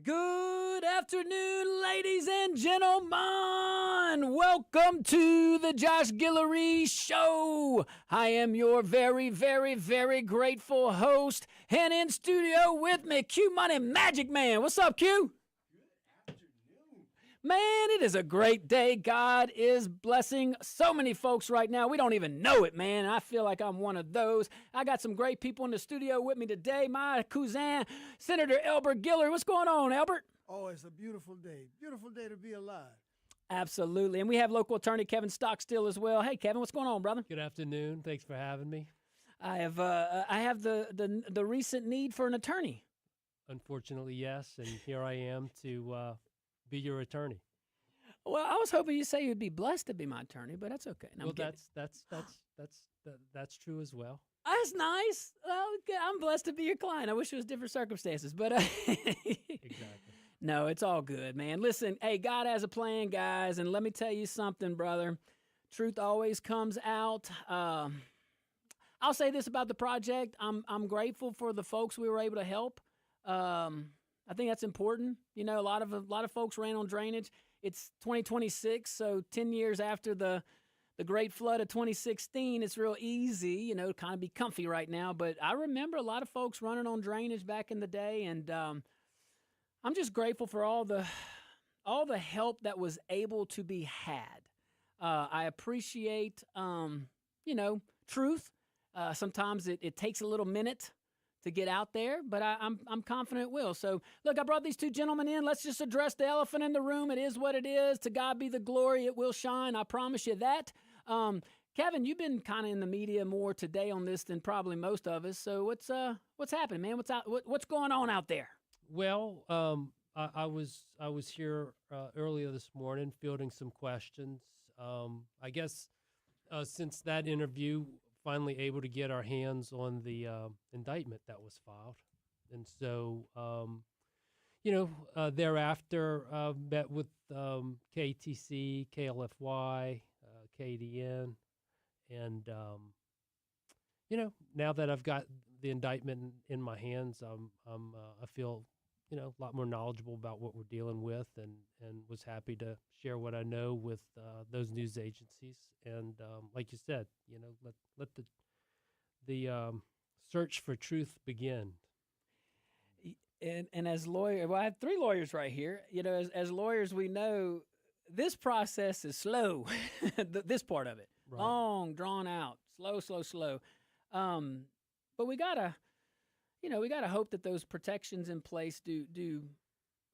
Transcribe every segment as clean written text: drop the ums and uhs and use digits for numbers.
Good afternoon, ladies and gentlemen. Welcome to the Josh Guillory Show. I am your very, very, very grateful host. And in studio with me, Q Money Magic Man. What's up, Q? Good afternoon. Man, it is a great day. God is blessing so many folks right now. We don't even know it, man. I feel like I'm one of those. I got some great people in the studio with me today. My cousin, Senator Elbert Guillory. What's going on, Elbert? Oh, it's a beautiful day. Beautiful day to be alive. Absolutely. And we have local attorney Kevin Stockstill as well. Hey, Kevin, what's going on, brother? Good afternoon. Thanks for having me. I have the recent need for an attorney. Unfortunately, yes, and here I am to be your attorney. Well, I was hoping you'd say you'd be blessed to be my attorney, but that's okay. No, Well, that's true as well. That's nice. Well, I'm blessed to be your client. I wish it was different circumstances, but Exactly. No, it's all good, man. Listen, hey, God has a plan, guys, and let me tell you something, brother. Truth always comes out. I'll say this about the project. I'm grateful for the folks we were able to help. I think that's important. You know, a lot of folks ran on drainage. It's 2026, so 10 years after the great flood of 2016, it's real easy, you know, to kind of be comfy right now. But I remember a lot of folks running on drainage back in the day, and I'm just grateful for all the help that was able to be had. I appreciate, truth. Sometimes it takes a little minute to get out there, but I'm confident it will. So, look, I brought these two gentlemen in. Let's just address the elephant in the room. It is what it is. To God be the glory. It will shine. I promise you that. Kevin, you've been kind of in the media more today on this than probably most of us. So what's happening, man? What's going on out there? Well, I was here earlier this morning fielding some questions. I guess since that interview, finally able to get our hands on the indictment that was filed, and so thereafter met with KTC, KLFY, KDN, and now that I've got the indictment in my hands, I feel a lot more knowledgeable about what we're dealing with, and was happy to share what I know with those news agencies. And like you said, let the search for truth begin. And as lawyer, well, I have three lawyers right here. You know, as lawyers, we know this process is slow. This part of it, Right. Long, drawn out, slow. But we gotta hope that those protections in place do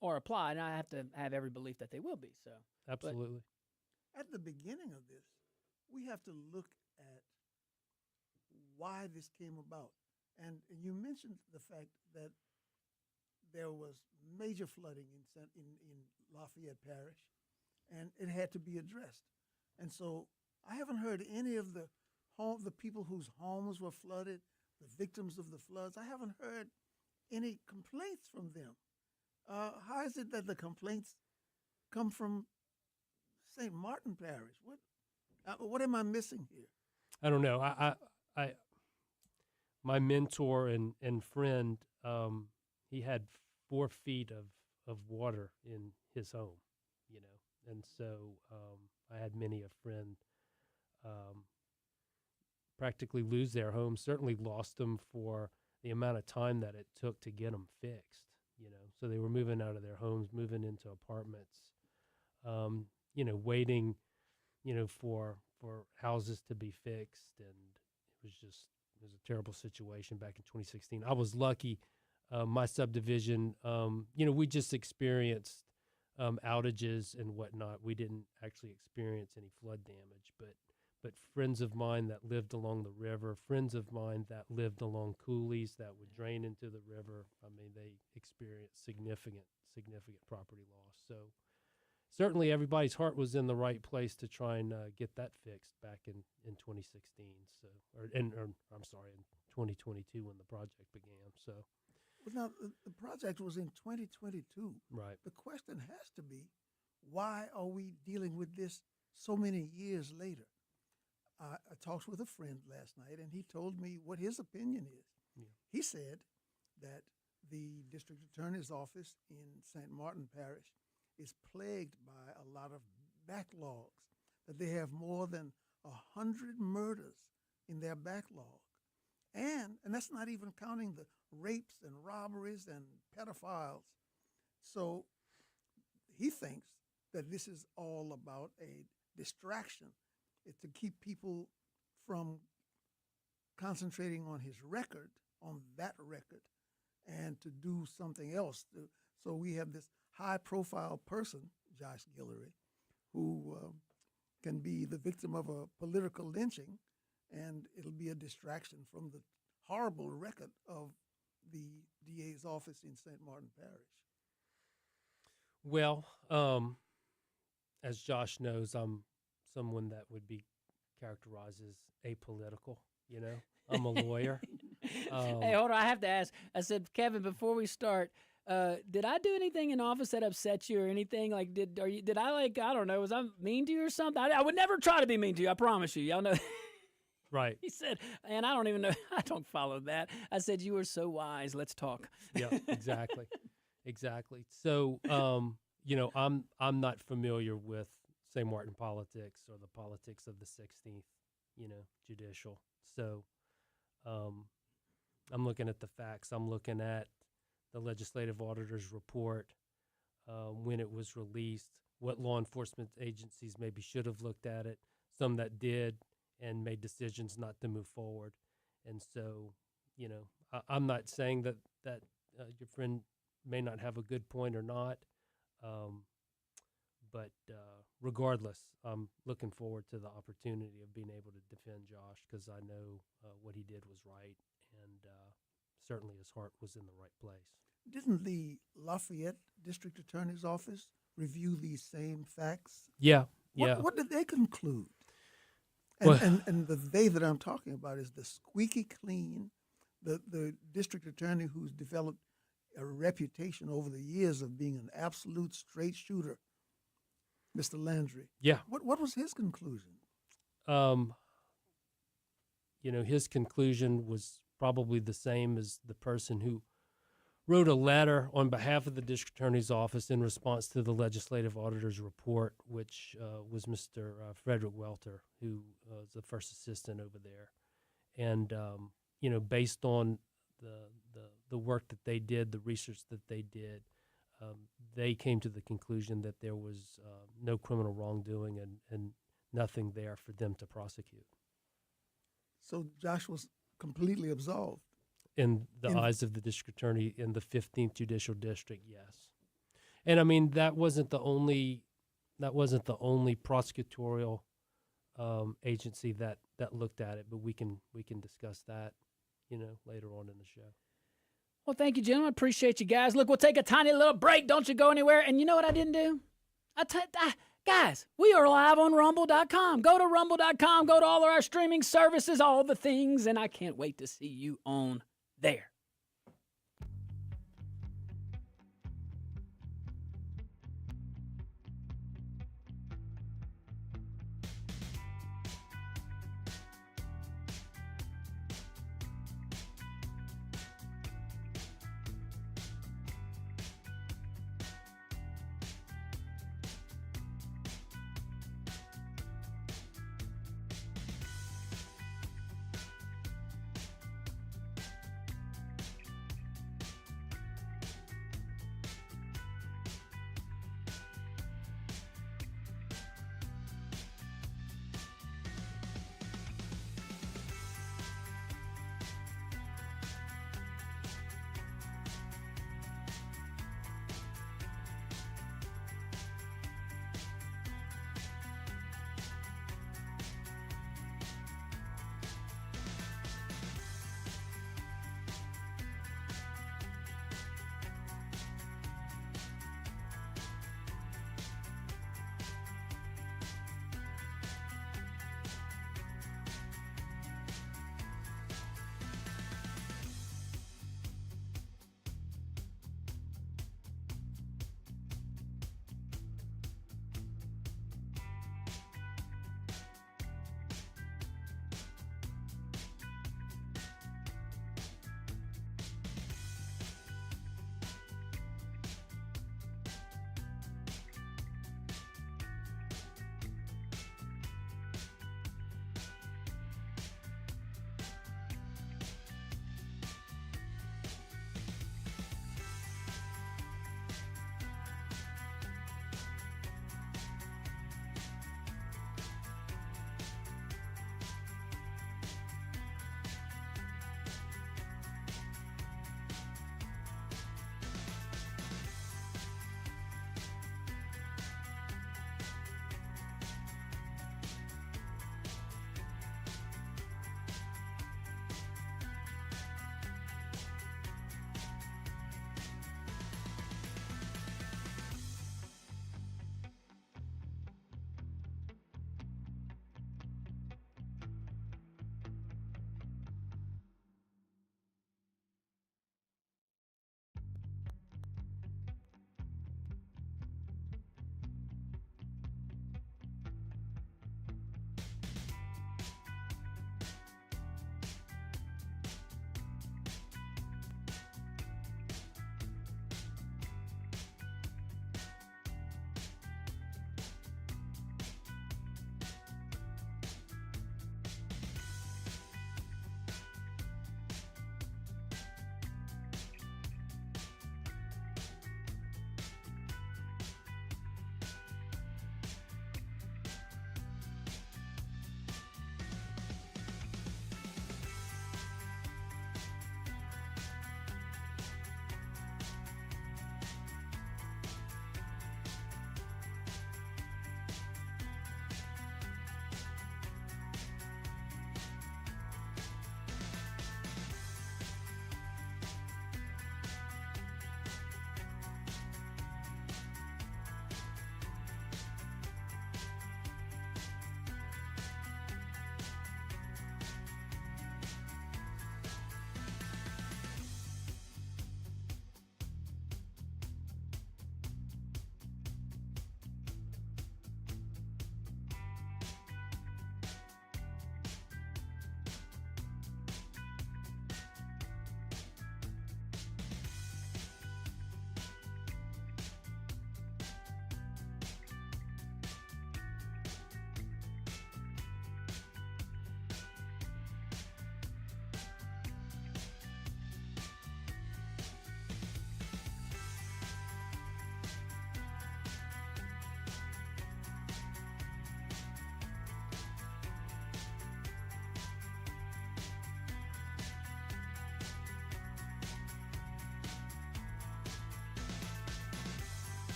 or apply. And I have to have every belief that they will be. So Absolutely. At the beginning of this, we have to look at why this came about. And you mentioned the fact that there was major flooding in Lafayette Parish, and it had to be addressed. And so I haven't heard any of the people whose homes were flooded, the victims of the floods. I haven't heard any complaints from them. How is it that the complaints come from St. Martin Parish? What am I missing here? I don't know. I my mentor and friend, he had 4 feet of water in his home, and so I had many a friend practically lose their home. Certainly lost them for the amount of time that it took to get them fixed. So they were moving out of their homes, moving into apartments, waiting, for houses to be fixed, and it was a terrible situation back in 2016. I was lucky. My subdivision, we just experienced outages and whatnot. We didn't actually experience any flood damage, but friends of mine that lived along the river, friends of mine that lived along coulees that would drain into the river, they experienced significant property loss. So certainly everybody's heart was in the right place to try and get that fixed back in 2016. In 2022 when the project began. So, Well, now, the project was in 2022. right. The question has to be, why are we dealing with this so many years later? I talked with a friend last night, and he told me what his opinion is. Yeah. He said that the district attorney's office in St. Martin Parish is plagued by a lot of backlogs, that they have more than 100 murders in their backlog. And that's not even counting the rapes and robberies and pedophiles. So he thinks that this is all about a distraction. It's to keep people from concentrating on his record, on that record, and to do something else. So we have this high-profile person, Josh Guillory, who can be the victim of a political lynching, and it'll be a distraction from the horrible record of the DA's office in St. Martin Parish. Well, as Josh knows, I'm someone that would be characterized as apolitical. You know, I'm a lawyer. Hey, hold on. I have to ask. I said, Kevin, before we start, did I do anything in office that upset you or anything? Like, did I I don't know, was I mean to you or something? I would never try to be mean to you. I promise you. Y'all know. Right. He said, and I don't even know. I don't follow that. I said, you were so wise. Let's talk. Yeah, exactly. Exactly. So, you know, I'm not familiar with St. Martin politics or the politics of the 16th, you know, judicial. So, I'm looking at the facts. I'm looking at the legislative auditor's report, when it was released, what law enforcement agencies maybe should have looked at it, some that did and made decisions not to move forward. And so, you know, I'm not saying that your friend may not have a good point or not, but regardless, I'm looking forward to the opportunity of being able to defend Josh, because I know what he did was right, and certainly his heart was in the right place. Didn't the Lafayette District Attorney's Office review these same facts? Yeah, yeah. What did they conclude? Well- And the they that I'm talking about is the squeaky clean, the district attorney who's developed a reputation over the years of being an absolute straight shooter, Mr. Landry. Yeah. What was his conclusion? You know, his conclusion was probably the same as the person who wrote a letter on behalf of the district attorney's office in response to the legislative auditor's report, which was Mr. Frederick Welter, who was the first assistant over there. And, you know, based on the work that they did, the research that they did, they came to the conclusion that there was no criminal wrongdoing and nothing there for them to prosecute. So Josh was completely absolved. In the eyes of the district attorney in the 15th Judicial District, yes. And I mean, that wasn't the only prosecutorial agency that looked at it, but we can discuss that, you know, later on in the show. Well, thank you, gentlemen. Appreciate you guys. Look, we'll take a tiny little break. Don't you go anywhere. And you know what I didn't do? Guys, we are live on rumble.com. Go to rumble.com. Go to all of our streaming services, all the things, and I can't wait to see you on there.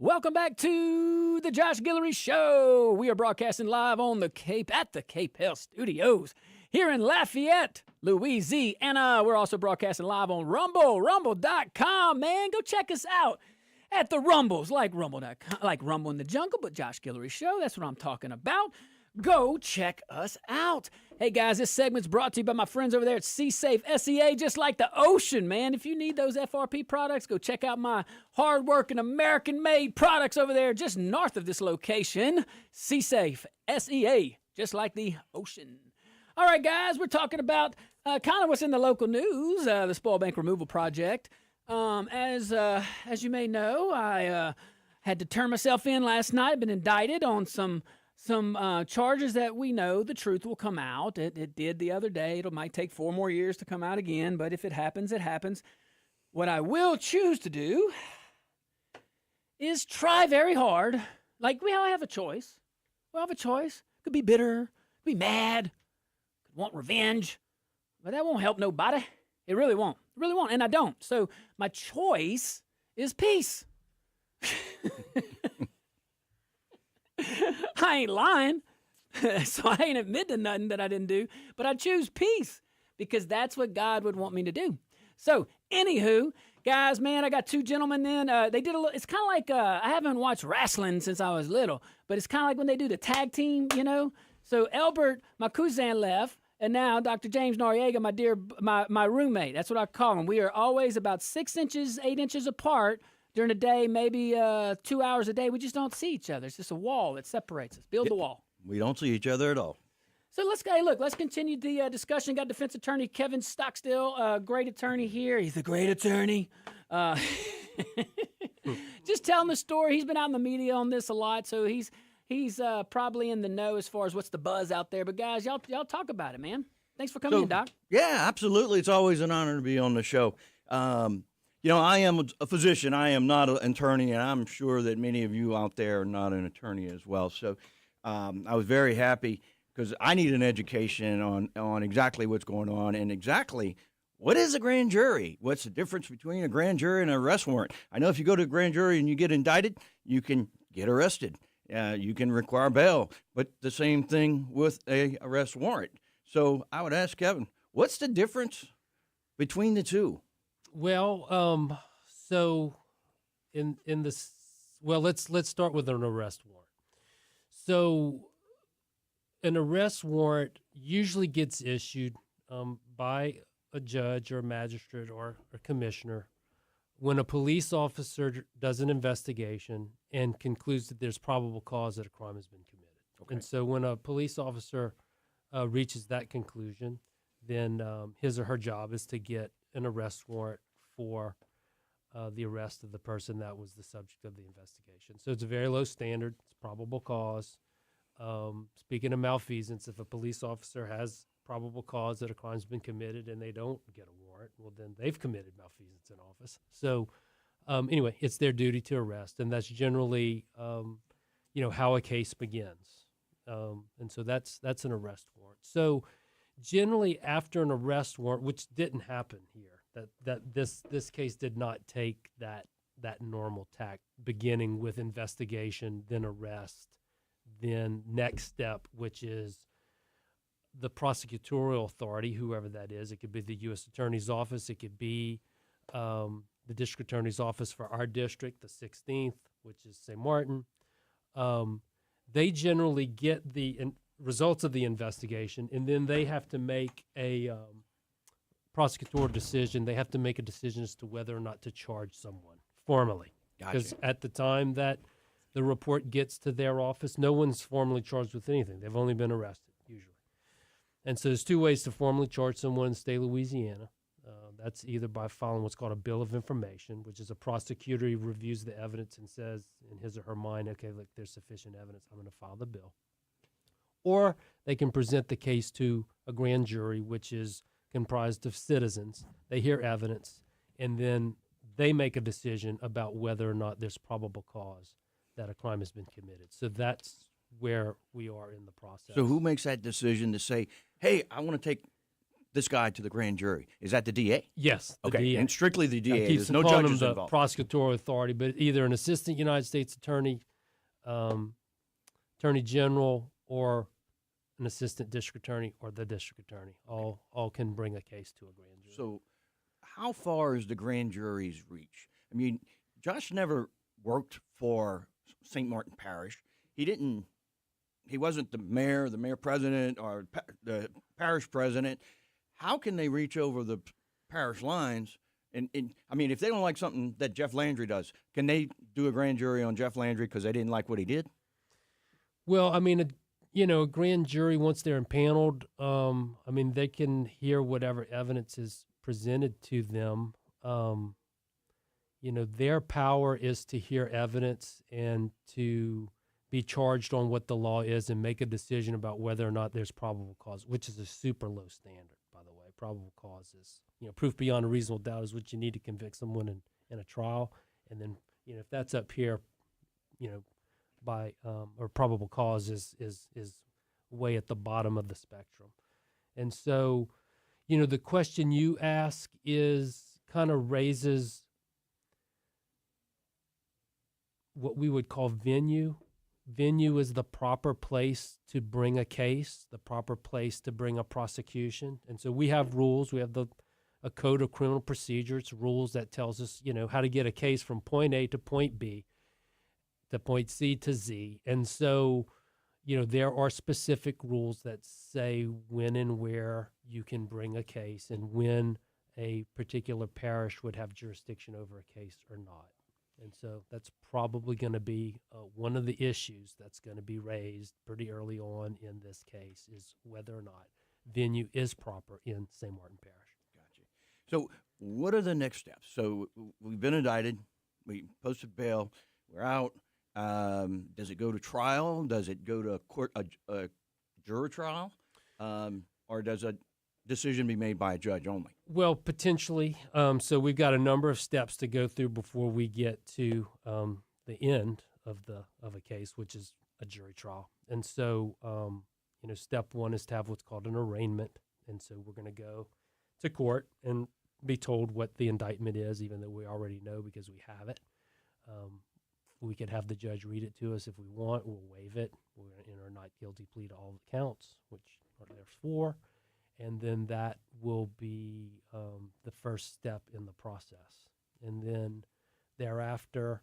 Welcome back to the Josh Guillory Show. We are broadcasting live on the Cape at the Cape Health Studios here in Lafayette, Louisiana. We're also broadcasting live on Rumble, rumble.com, man. Go check us out at the Rumbles, like rumble.com, like Rumble in the Jungle, but Josh Guillory Show. That's what I'm talking about. Go check us out. Hey, guys, this segment's brought to you by my friends over there at C-Safe SEA, just like the ocean, man. If you need those FRP products, go check out my hard-working, American-made products over there just north of this location. C-Safe SEA, just like the ocean. All right, guys, we're talking about kind of what's in the local news, the Spoil Bank Removal Project. As you may know, I had to turn myself in last night. I've been indicted on some charges that we know the truth will come out. It did the other day. It might take 4 more years to come out again, but if it happens, it happens. What I will choose to do is try very hard. Like, we all have a choice. We all have a choice. Could be bitter, could be mad, could want revenge, but that won't help nobody. It really won't. It really won't, and I don't. So my choice is peace. I ain't lying, so I ain't admitting nothing that I didn't do, but I choose peace because that's what God would want me to do. So, anywho, guys, man, I got 2 gentlemen then. They did a little, it's kind of like, I haven't watched wrestling since I was little, but it's kind of like when they do the tag team, you know? So, Elbert, my cousin, left, and now Dr. James Noriega, my roommate, that's what I call him. We are always about 6 inches, 8 inches apart. During the day, maybe 2 hours a day, we just don't see each other. It's just a wall that separates us. Build the wall. We don't see each other at all. So let's continue the discussion. Got defense attorney Kevin Stockstill, great attorney here. He's a great attorney. Just telling the story. He's been out in the media on this a lot, so he's probably in the know as far as what's the buzz out there. But guys, y'all talk about it, man. Thanks for coming in, Doc. Yeah, absolutely. It's always an honor to be on the show. I am a physician. I am not an attorney, and I'm sure that many of you out there are not an attorney as well. So I was very happy because I need an education on exactly what's going on and exactly what is a grand jury. What's the difference between a grand jury and an arrest warrant? I know if you go to a grand jury and you get indicted, you can get arrested. You can require bail, but the same thing with a arrest warrant. So I would ask Kevin, what's the difference between the two? Well, so in this, well, let's start with an arrest warrant. So an arrest warrant usually gets issued by a judge or a magistrate or a commissioner when a police officer does an investigation and concludes that there's probable cause that a crime has been committed. Okay. And so when a police officer reaches that conclusion, then his or her job is to get an arrest warrant for the arrest of the person that was the subject of the investigation. So it's a very low standard. It's probable cause. Speaking of malfeasance, if a police officer has probable cause that a crime's been committed and they don't get a warrant, well, then they've committed malfeasance in office. So anyway, it's their duty to arrest, and that's generally, how a case begins. And so that's an arrest warrant. So generally after an arrest warrant, which didn't happen here, that this case did not take that normal tack, beginning with investigation, then arrest, then next step, which is the prosecutorial authority, whoever that is. It could be the U.S. Attorney's Office. It could be the District Attorney's Office for our district, the 16th, which is St. Martin. They generally get the results of the investigation, and then they have to make a prosecutorial decision. They have to make a decision as to whether or not to charge someone formally. Because at the time that the report gets to their office, no one's formally charged with anything. They've only been arrested, usually. And so there's 2 ways to formally charge someone in the state of Louisiana. That's either by filing what's called a bill of information, which is a prosecutor who reviews the evidence and says in his or her mind, okay, look, there's sufficient evidence, I'm going to file the bill. Or they can present the case to a grand jury, which is comprised of citizens. They hear evidence, and then they make a decision about whether or not there's probable cause that a crime has been committed. So that's where we are in the process. So who makes that decision to say, hey, I want to take this guy to the grand jury? Is that the DA? Yes. The Okay, DA. and strictly the DA. Keeps There's no calling judges him the involved. prosecutorial authority, but either an assistant United States attorney, attorney general, or an assistant district attorney, or the district attorney. All can bring a case to a grand jury. So, how far is the grand jury's reach? I mean, Josh never worked for St. Martin Parish. He wasn't the mayor president, or the parish president. How can they reach over the parish lines? And I mean, if they don't like something that Jeff Landry does, can they do a grand jury on Jeff Landry because they didn't like what he did? Well, I mean, a grand jury, once they're impaneled, I mean, they can hear whatever evidence is presented to them. Their power is to hear evidence and to be charged on what the law is and make a decision about whether or not there's probable cause, which is a super low standard, by the way. Probable cause is, proof beyond a reasonable doubt is what you need to convict someone in a trial. And then, if that's up here, by or probable cause is way at the bottom of the spectrum. And so, the question you ask is kind of raises what we would call venue. Venue is the proper place to bring a case, the proper place to bring a prosecution. And so we have rules. We have a code of criminal procedures, rules that tells us, how to get a case from point A to point B to point C to Z. And so, there are specific rules that say when and where you can bring a case and when a particular parish would have jurisdiction over a case or not. And so that's probably going to be one of the issues that's going to be raised pretty early on in this case, is whether or not venue is proper in St. Martin Parish. Gotcha. So what are the next steps? So we've been indicted. We posted bail. We're out. Does it go to trial? Does it go to a jury trial? Or does a decision be made by a judge only? Well, potentially. So we've got a number of steps to go through before we get to the end of a case, which is a jury trial. And so, step one is to have what's called an arraignment. And so we're going to go to court and be told what the indictment is, even though we already know because we have it. We could have the judge read it to us if we want. We'll waive it. We're going to enter a not guilty plea to all the counts, which there's 4. And then that will be the first step in the process. And then thereafter,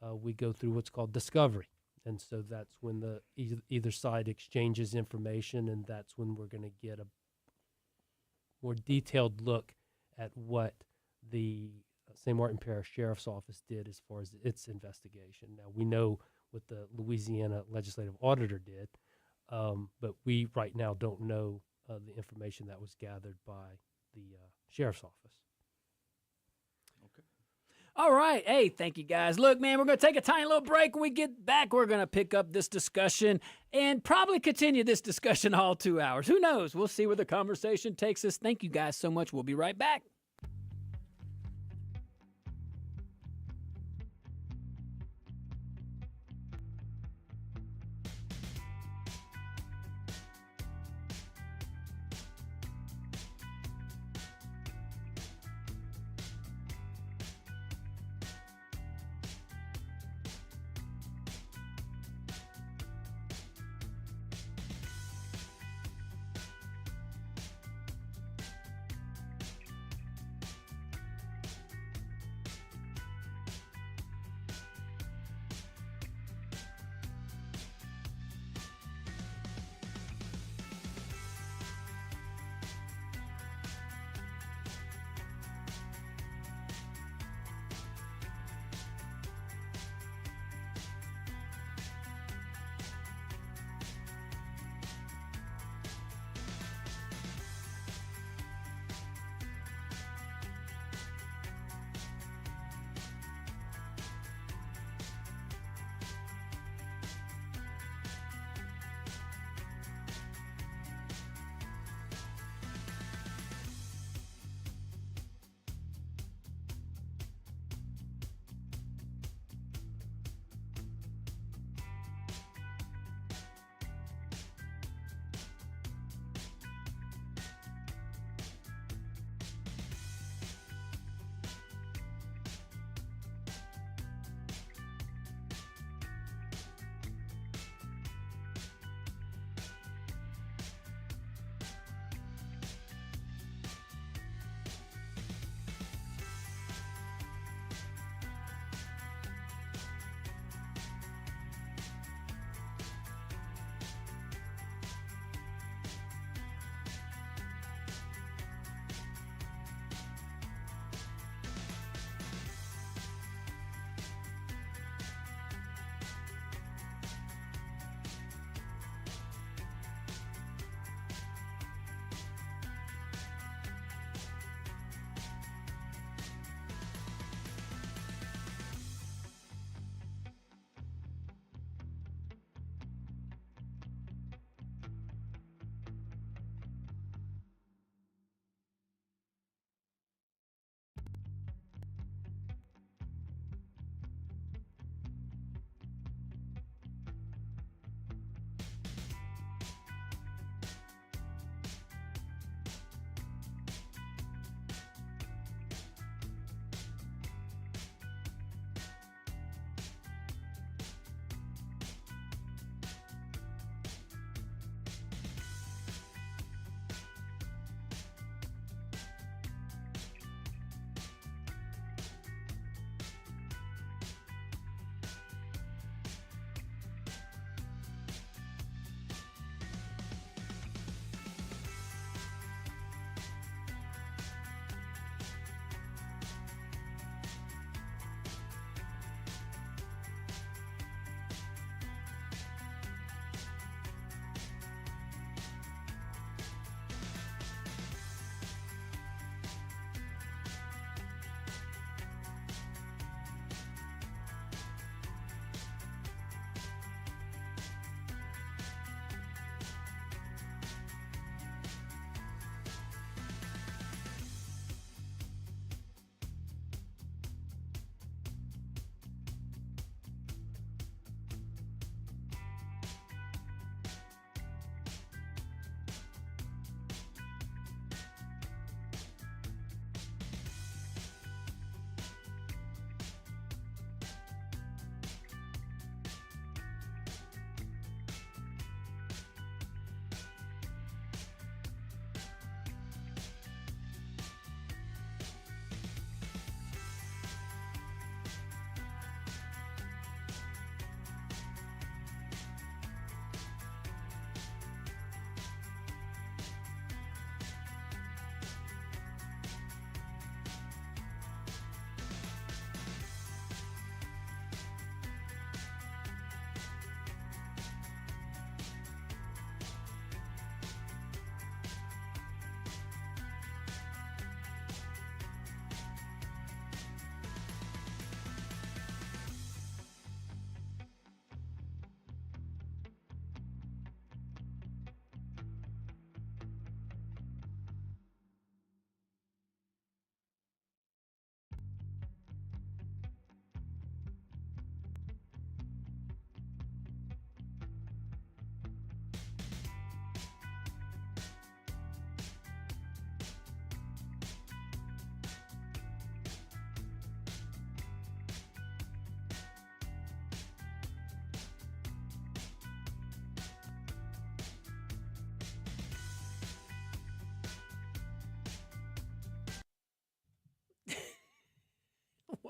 we go through what's called discovery. And so that's when either side exchanges information, and that's when we're going to get a more detailed look at what the St. Martin Parish Sheriff's Office did as far as its investigation. Now, we know what the Louisiana Legislative Auditor did, but we right now don't know the information that was gathered by the Sheriff's Office. Okay. All right. Hey, thank you, guys. Look, man, we're going to take a tiny little break. When we get back, we're going to pick up this discussion and probably continue this discussion all 2 hours. Who knows? We'll see where the conversation takes us. Thank you guys so much. We'll be right back.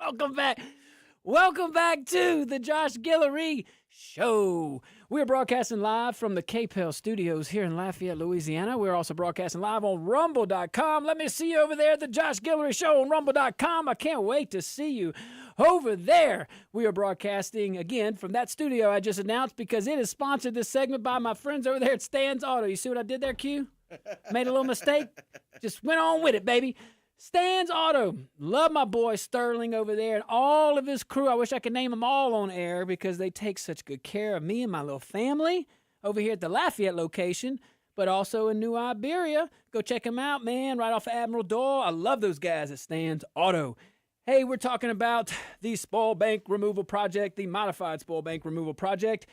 Welcome back. Welcome back to the Josh Guillory Show. We're broadcasting live from the KPEL studios here in Lafayette, Louisiana. We're also broadcasting live on Rumble.com. Let me see you over there at the Josh Guillory Show on Rumble.com. I can't wait to see you over there. We are broadcasting again from that studio I just announced because it is sponsored this segment by my friends over there at Stan's Auto. You see what I did there, Q? Made a little mistake? Just went on with it, baby. Stan's Auto. Love my boy Sterling over there and all of his crew. I wish I could name them all on air because they take such good care of me and my little family over here at the Lafayette location, but also in New Iberia. Go check them out, man, right off of Admiral Doyle. I love those guys at Stan's Auto. Hey, we're talking about the spoil bank removal project, the modified spoil bank removal project,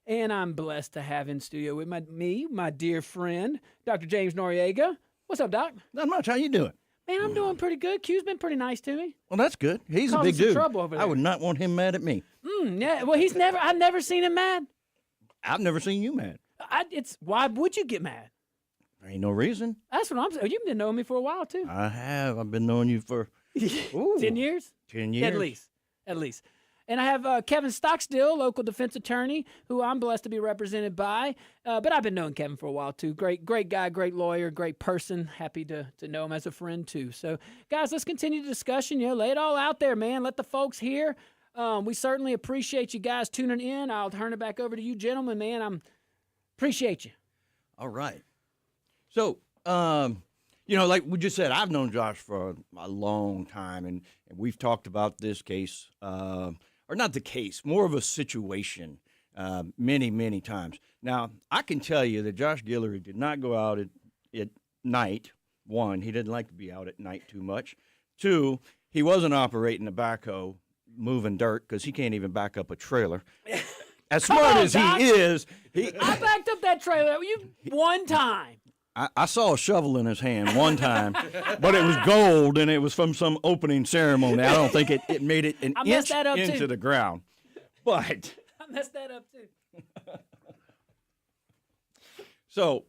and I'm blessed to have in studio with my dear friend, Dr. James Noriega. What's up, Doc? Not much. How you doing? Man, I'm doing pretty good. Q's been pretty nice to me. Well, that's good. He's a Causing big some dude. trouble over I there. would not want him mad at me. Yeah. Well, I've never seen him mad. I've never seen you mad. Why would you get mad? There ain't no reason. That's what I'm saying. You've been knowing me for a while too. I have. I've been knowing you for ooh, 10 years? 10 years. At least. And I have Kevin Stockstill, local defense attorney, who I'm blessed to be represented by. But I've been knowing Kevin for a while, too. Great guy, great lawyer, great person. Happy to know him as a friend, too. So, guys, let's continue the discussion. Lay it all out there, man. Let the folks hear. We certainly appreciate you guys tuning in. I'll turn it back over to you, gentlemen, man. Appreciate you. All right. So, like we just said, I've known Josh for a long time, and we've talked about this case, or not the case, more of a situation many, many times. Now, I can tell you that Josh Guillory did not go out at night. One, he didn't like to be out at night too much. Two, he wasn't operating a backhoe, moving dirt, because he can't even back up a trailer. As smart as Doc. he is, I backed up that trailer one time. I saw a shovel in his hand one time, but it was gold, and it was from some opening ceremony. I don't think it made it an inch into the ground. But I messed that up, too. So,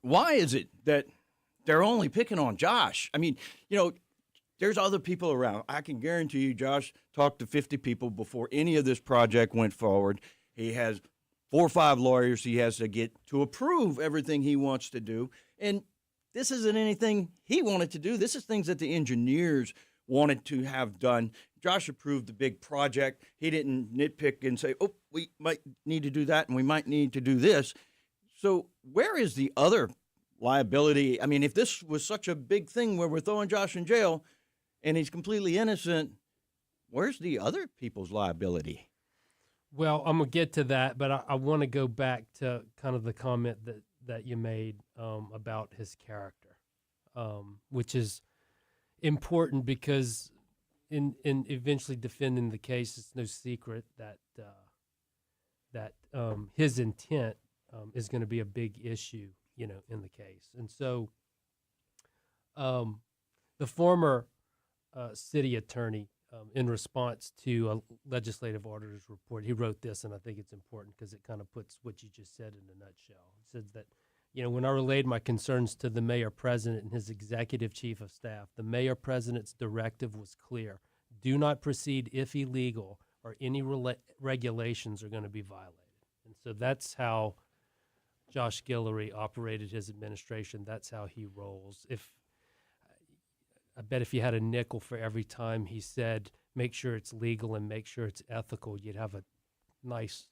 why is it that they're only picking on Josh? I mean, there's other people around. I can guarantee you Josh talked to 50 people before any of this project went forward. He has 4 or 5 lawyers he has to get to approve everything he wants to do. And this isn't anything he wanted to do. This is things that the engineers wanted to have done. Josh approved the big project. He didn't nitpick and say, oh, we might need to do that and we might need to do this. So where is the other liability? I mean, if this was such a big thing where we're throwing Josh in jail and he's completely innocent, where's the other people's liability? Well, I'm going to get to that, but I want to go back to kind of the comment that you made about his character, which is important because in eventually defending the case, it's no secret that his intent is going to be a big issue, in the case. And so the former city attorney, in response to a legislative auditor's report, he wrote this, and I think it's important because it kind of puts what you just said in a nutshell. It says that, when I relayed my concerns to the mayor president and his executive chief of staff, the mayor president's directive was clear. Do not proceed if illegal or any regulations are going to be violated. And so that's how Josh Guillory operated his administration. That's how he rolls. I bet if you had a nickel for every time he said, make sure it's legal and make sure it's ethical, you'd have a nice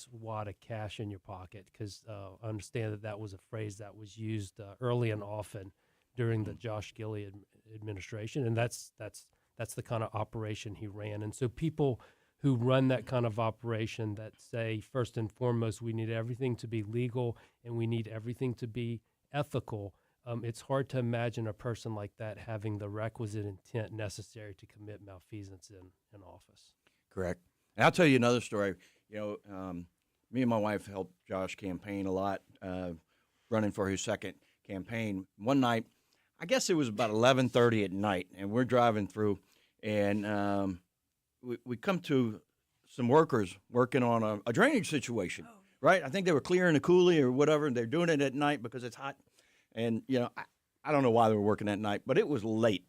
wad of cash in your pocket, because I understand that was a phrase that was used early and often during the Josh Guillory administration, and that's the kind of operation he ran. And so people who run that kind of operation that say, first and foremost, we need everything to be legal and we need everything to be ethical, it's hard to imagine a person like that having the requisite intent necessary to commit malfeasance in office. Correct. And I'll tell you another story. Me and my wife helped Josh campaign a lot, running for his second campaign. One night, I guess it was about 11:30 at night, and we're driving through, and we come to some workers working on a drainage situation, right? I think they were clearing a coulee or whatever, and they're doing it at night because it's hot. And, I don't know why they were working at night, but it was late.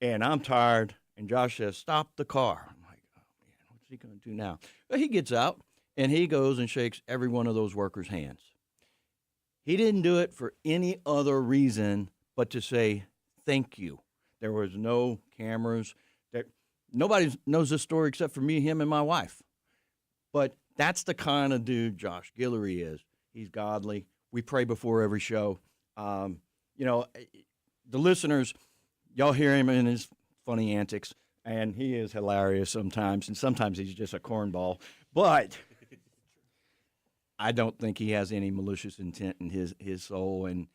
And I'm tired. And Josh says, "Stop the car." I'm like, "Oh, man, what's he going to do now?" But he gets out and he goes and shakes every one of those workers' hands. He didn't do it for any other reason but to say thank you. There was no cameras. There, nobody knows this story except for me, him, and my wife. But that's the kind of dude Josh Guillory is. He's godly. We pray before every show. You know, the listeners, y'all hear him in his funny antics, and he is hilarious sometimes, and sometimes he's just a cornball. But I don't think he has any malicious intent in his soul. And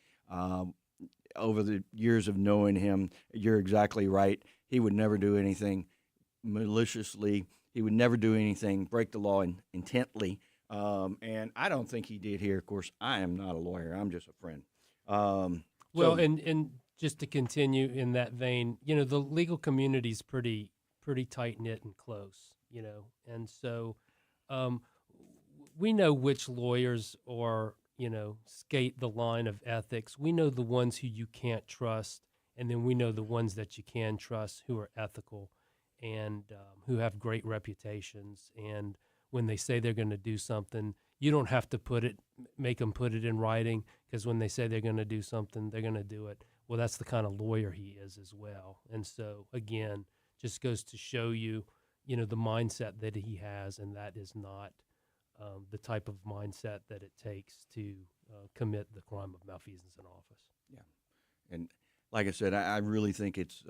over the years of knowing him, you're exactly right. He would never do anything maliciously. He would never do anything, break the law intently. And I don't think he did here. Of course, I am not a lawyer. I'm just a friend. Well, and just to continue in that vein, you know, the legal community is pretty tight knit and close, you know, and so we know which lawyers are, you know, skate the line of ethics. We know the ones who you can't trust, and then we know the ones that you can trust who are ethical and who have great reputations. And when they say they're going to do something, you don't have to make them put it in writing, because when they say they're going to do something, they're going to do it. Well, that's the kind of lawyer he is as well. And so, again, just goes to show you, you know, the mindset that he has, and that is not the type of mindset that it takes to commit the crime of malfeasance in office. Yeah. And like I said, I really think it's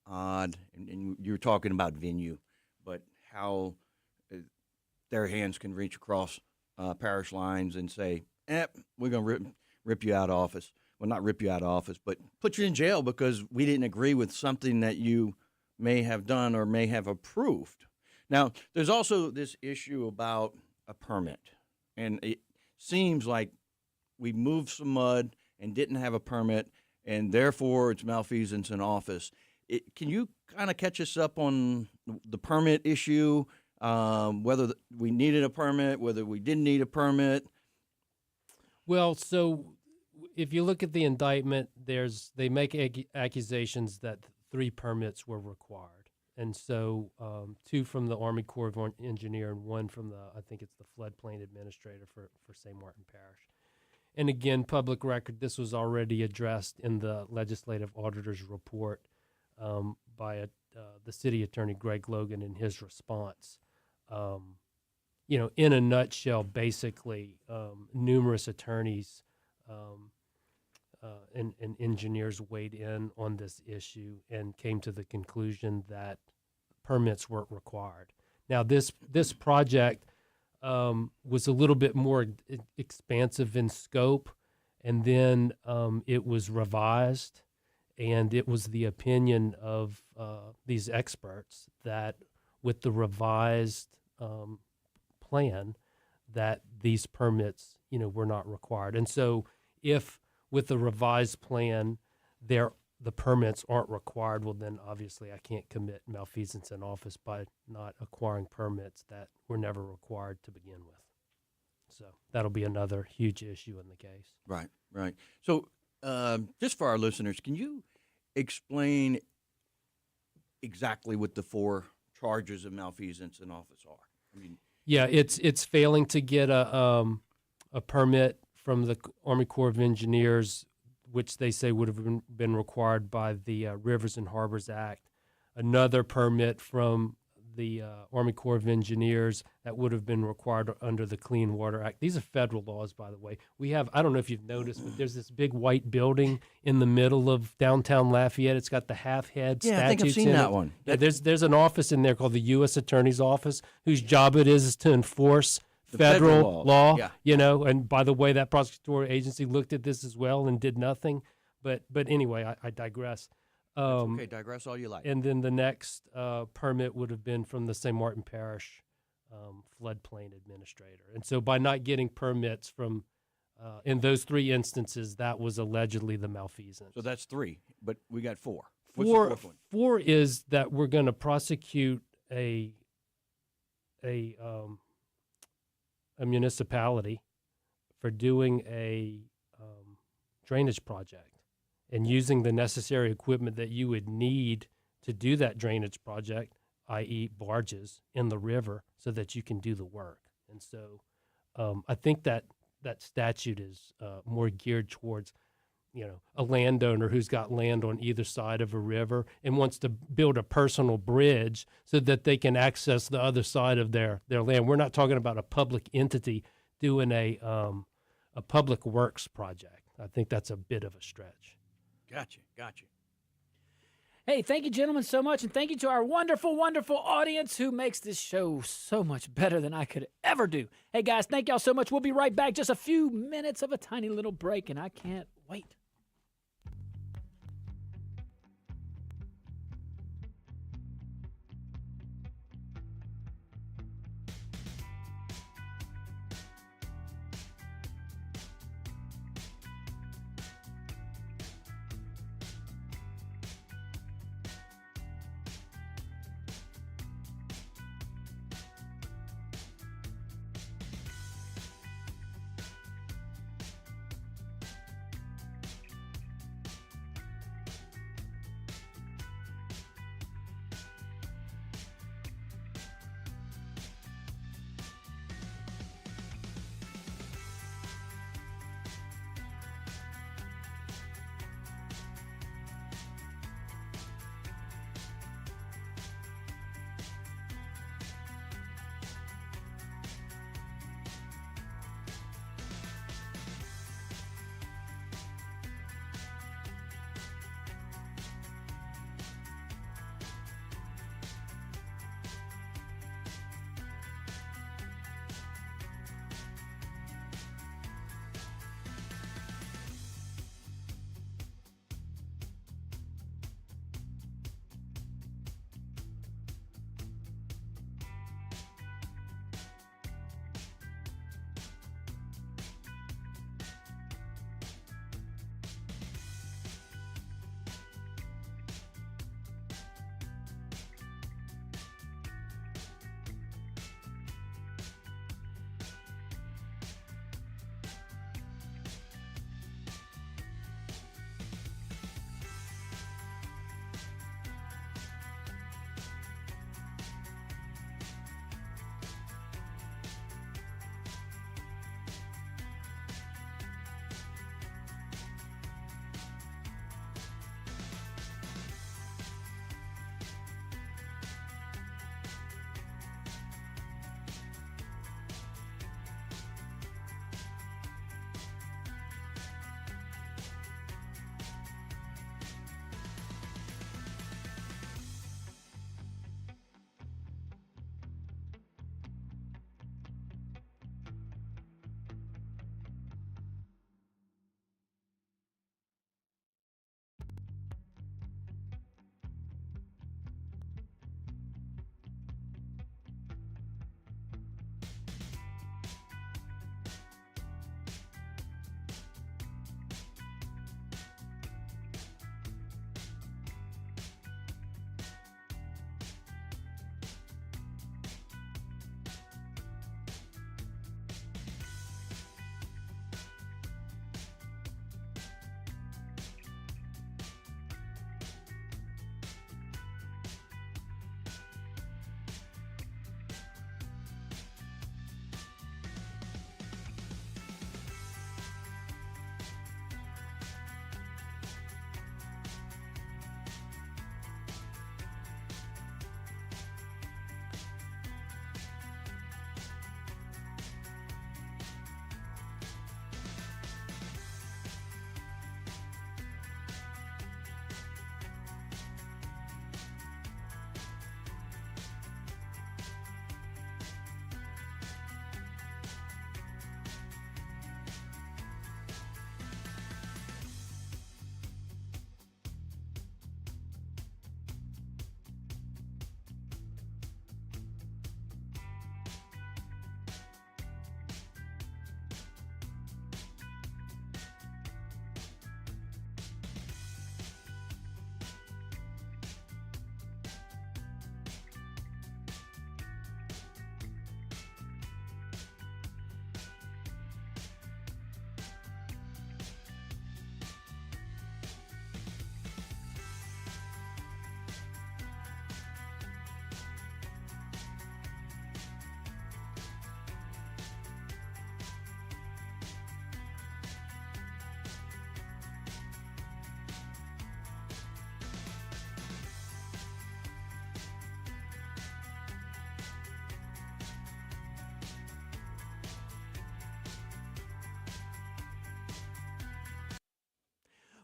odd, and you're talking about venue, but how their hands can reach across parish lines and say, we're going to rip you out of office. Well, not rip you out of office, but put you in jail because we didn't agree with something that you may have done or may have approved. Now, there's also this issue about a permit, and it seems like we moved some mud and didn't have a permit, and therefore it's malfeasance in office. Can you kind of catch us up on the permit issue, whether we needed a permit, whether we didn't need a permit? Well, so if you look at the indictment, they make accusations that 3 permits were required. And so 2 from the Army Corps of Engineer and 1 from I think it's the floodplain administrator for St. Martin Parish. And again, public record, this was already addressed in the legislative auditor's report by the city attorney, Greg Logan, in his response. You know, in a nutshell, basically, numerous attorneys and engineers weighed in on this issue and came to the conclusion that permits weren't required. Now, this project was a little bit more expansive in scope, and then it was revised, and it was the opinion of these experts that with the revised plan that these permits, you know, were not required. And so if with the revised plan the permits aren't required, well, then obviously I can't commit malfeasance in office by not acquiring permits that were never required to begin with. So that'll be another huge issue in the case. Right. So just for our listeners, can you explain exactly what the 4 charges of malfeasance in office are? I mean, yeah, it's failing to get a permit from the Army Corps of Engineers, which they say would have been required by the Rivers and Harbors Act. Another permit from the Army Corps of Engineers that would have been required under the Clean Water Act. These are federal laws, by the way. We have, I don't know if you've noticed, but there's this big white building in the middle of downtown Lafayette. It's got the half-head statues. Yeah, I think I've seen that one. Yeah, there's an office in there called the U.S. Attorney's Office, whose job it is to enforce federal law. Yeah. You know, and by the way, that prosecutorial agency looked at this as well and did nothing. But anyway, I digress. Okay, digress all you like. And then the next permit would have been from the St. Martin Parish floodplain administrator. And so by not getting permits from, in those 3 instances, that was allegedly the malfeasance. So that's 3, but we got 4. What's the 4th one? 4 is that we're going to prosecute a municipality for doing a drainage project and using the necessary equipment that you would need to do that drainage project, i.e. barges in the river, so that you can do the work. And so I think that statute is more geared towards, a landowner who's got land on either side of a river and wants to build a personal bridge so that they can access the other side of their land. We're not talking about a public entity doing a public works project. I think that's a bit of a stretch. Gotcha. Hey, thank you, gentlemen, so much. And thank you to our wonderful, wonderful audience who makes this show so much better than I could ever do. Hey, guys, thank y'all so much. We'll be right back. Just a few minutes of a tiny little break, and I can't wait.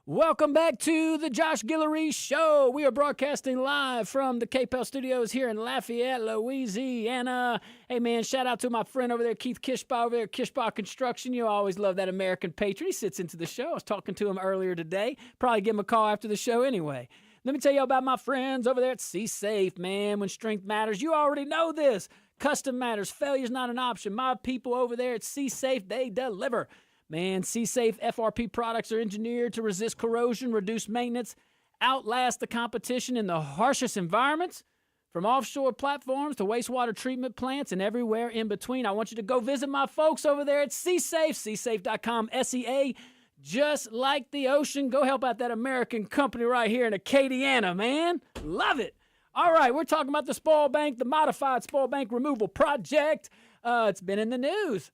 Welcome back to the Josh Guillory Show. We are broadcasting live from the KPEL studios here in Lafayette, Louisiana. Hey, man, shout out to my friend over there, Keith Kishbaugh over there at Kishbaugh Construction. You always love that American patriot. He sits into the show. I was talking to him earlier today. Probably give him a call after the show anyway. Let me tell you about my friends over there at C-Safe, man. When strength matters, you already know this. Custom matters. Failure's not an option. My people over there at C-Safe, they deliver. Man, C-Safe FRP products are engineered to resist corrosion, reduce maintenance, outlast the competition in the harshest environments. From offshore platforms to wastewater treatment plants and everywhere in between. I want you to go visit my folks over there at C-Safe, csafe.com, S-E-A, just like the ocean. Go help out that American company right here in Acadiana, man. Love it. All right, we're talking about the spoil bank, the modified spoil bank removal project. It's been in the news.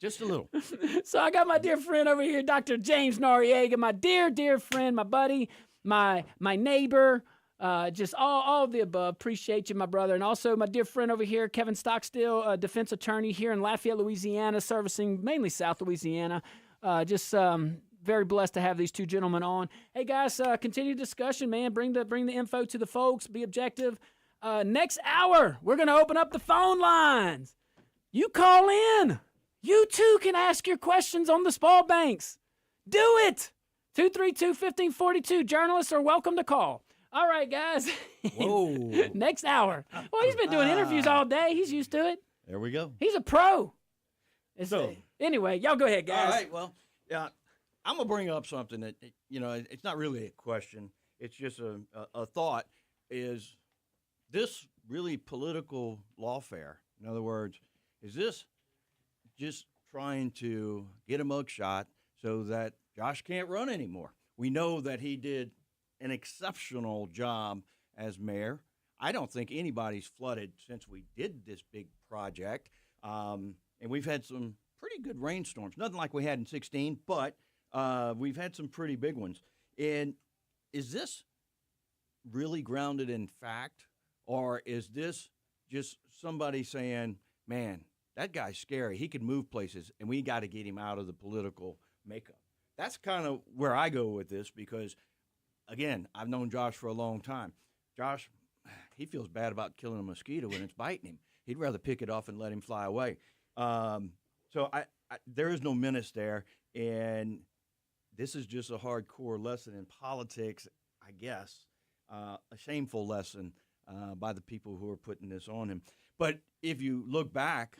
Just a little. So I got my dear friend over here, Dr. James Noriega, my dear, dear friend, my buddy, my neighbor, just all of the above. Appreciate you, my brother. And also my dear friend over here, Kevin Stockstill, a defense attorney here in Lafayette, Louisiana, servicing mainly South Louisiana. Very blessed to have these two gentlemen on. Hey, guys, continue discussion, man. Bring the info to the folks. Be objective. Next hour, we're going to open up the phone lines. You call in. You too can ask your questions on the spoil banks. Do it. 232-1542. Journalists are welcome to call. All right, guys. Whoa. Next hour. Well, he's been doing interviews all day. He's used to it. There we go. He's a pro. So, anyway, y'all go ahead, guys. all right, well, yeah, I'm going to bring up something that, it's not really a question. It's just a thought. Is this really political lawfare? In other words, is this just trying to get a mugshot so that Josh can't run anymore? We know that he did an exceptional job as mayor. I don't think anybody's flooded since we did this big project. And we've had some pretty good rainstorms. Nothing like we had in 16, but we've had some pretty big ones. And is this really grounded in fact, or is this just somebody saying, man, that guy's scary. He can move places, and we got to get him out of the political makeup? That's kind of where I go with this because, again, I've known Josh for a long time. Josh, he feels bad about killing a mosquito when it's biting him. He'd rather pick it off and let him fly away. So there is no menace there, and this is just a hardcore lesson in politics, I guess, a shameful lesson by the people who are putting this on him. But if you look back,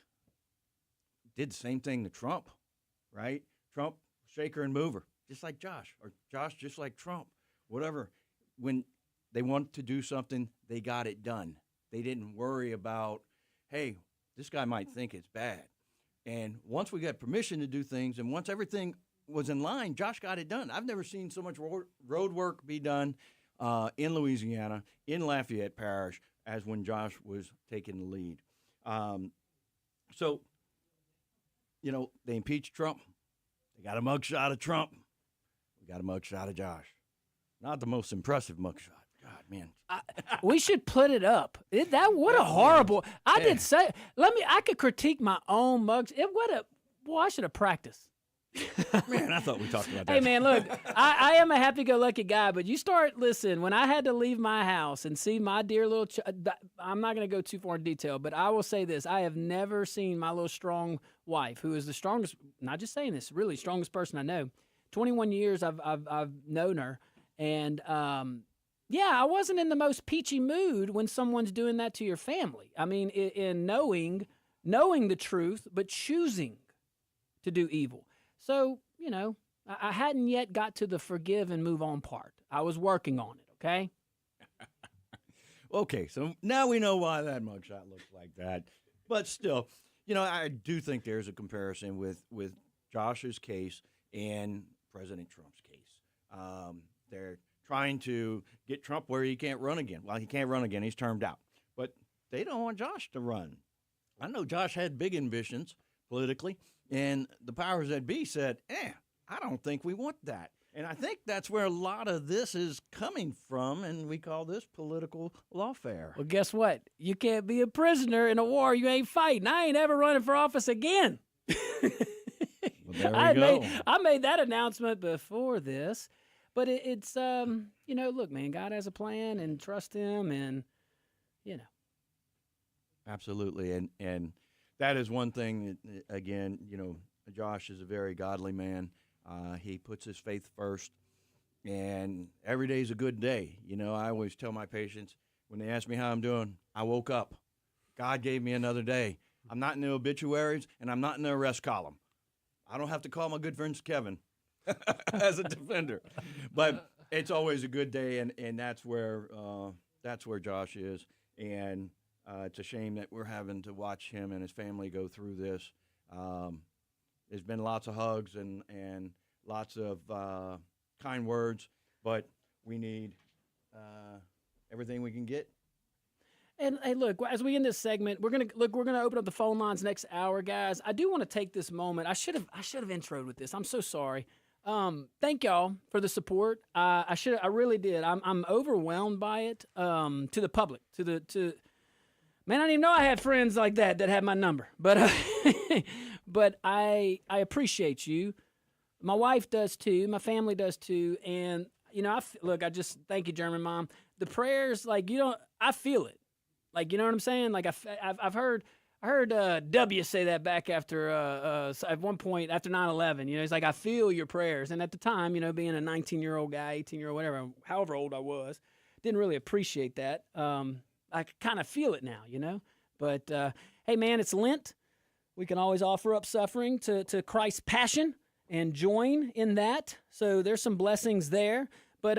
did the same thing to Trump, right? Trump, shaker and mover, just like Josh, or Josh just like Trump, whatever. When they wanted to do something, they got it done. They didn't worry about, hey, this guy might think it's bad. And once we got permission to do things and once everything was in line, Josh got it done. I've never seen so much road work be done in Louisiana, in Lafayette Parish, as when Josh was taking the lead. So, they impeached Trump. They got a mugshot of Trump. We got a mugshot of Josh. Not the most impressive mugshot. God, man. We should put it up. What a horrible. I could critique my own mugs. I should have practiced. Man, I thought we talked about that. Hey, man, look, I am a happy-go-lucky guy, but listen, when I had to leave my house and see my dear little I'm not going to go too far in detail, but I will say this. I have never seen my little strong wife, who is the strongest, not just saying this, really strongest person I know. 21 years I've known her, and I wasn't in the most peachy mood when someone's doing that to your family. I mean, in knowing the truth, but choosing to do evil. So, I hadn't yet got to the forgive and move on part. I was working on it, okay? Okay, so now we know why that mugshot looks like that. But still, I do think there's a comparison with Josh's case and President Trump's case. They're trying to get Trump where he can't run again. Well, he can't run again. He's termed out. But they don't want Josh to run. I know Josh had big ambitions politically, and the powers that be said, I don't think we want that. And I think that's where a lot of this is coming from, and we call this political lawfare. Well, guess what? You can't be a prisoner in a war you ain't fighting. I ain't ever running for office again. Well, There we I go. made that announcement before this, but it's look, man, God has a plan, and trust Him, and you know. Absolutely, and that is one thing that, again, Josh is a very godly man. He puts his faith first, and every day is a good day. I always tell my patients when they ask me how I'm doing, I woke up. God gave me another day. I'm not in the obituaries, and I'm not in the arrest column. I don't have to call my good friend Kevin as a defender, but it's always a good day, and that's where Josh is, and it's a shame that we're having to watch him and his family go through this. There's been lots of hugs and lots of kind words, but we need everything we can get. And hey, look, as we end this segment, we're gonna open up the phone lines next hour, guys. I do want to take this moment. I should have introed with this. I'm so sorry. Thank y'all for the support. I really did. I'm overwhelmed by it. To the public, man, I didn't even know I had friends like that had my number. But but I appreciate you. My wife does too. My family does too. And I just thank you, German Mom. The prayers, I feel it. Like, you know what I'm saying? Like I heard W say that back after at one point after 9/11. He's like, I feel your prayers. And at the time, being a 19-year-old guy, 18-year-old, whatever, however old I was, didn't really appreciate that. I kind of feel it now, But hey, man, it's Lent. We can always offer up suffering to Christ's passion and join in that. So there's some blessings there. But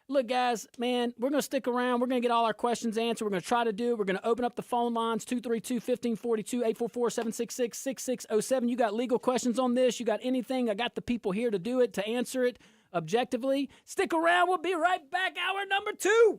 look, guys, man, we're going to stick around. We're going to get all our questions answered. We're going to try to do it. We're going to open up the phone lines, 232-1542, 844-766-6607. You got legal questions on this? You got anything? I got the people here to do it, to answer it objectively. Stick around. We'll be right back. Hour number 2.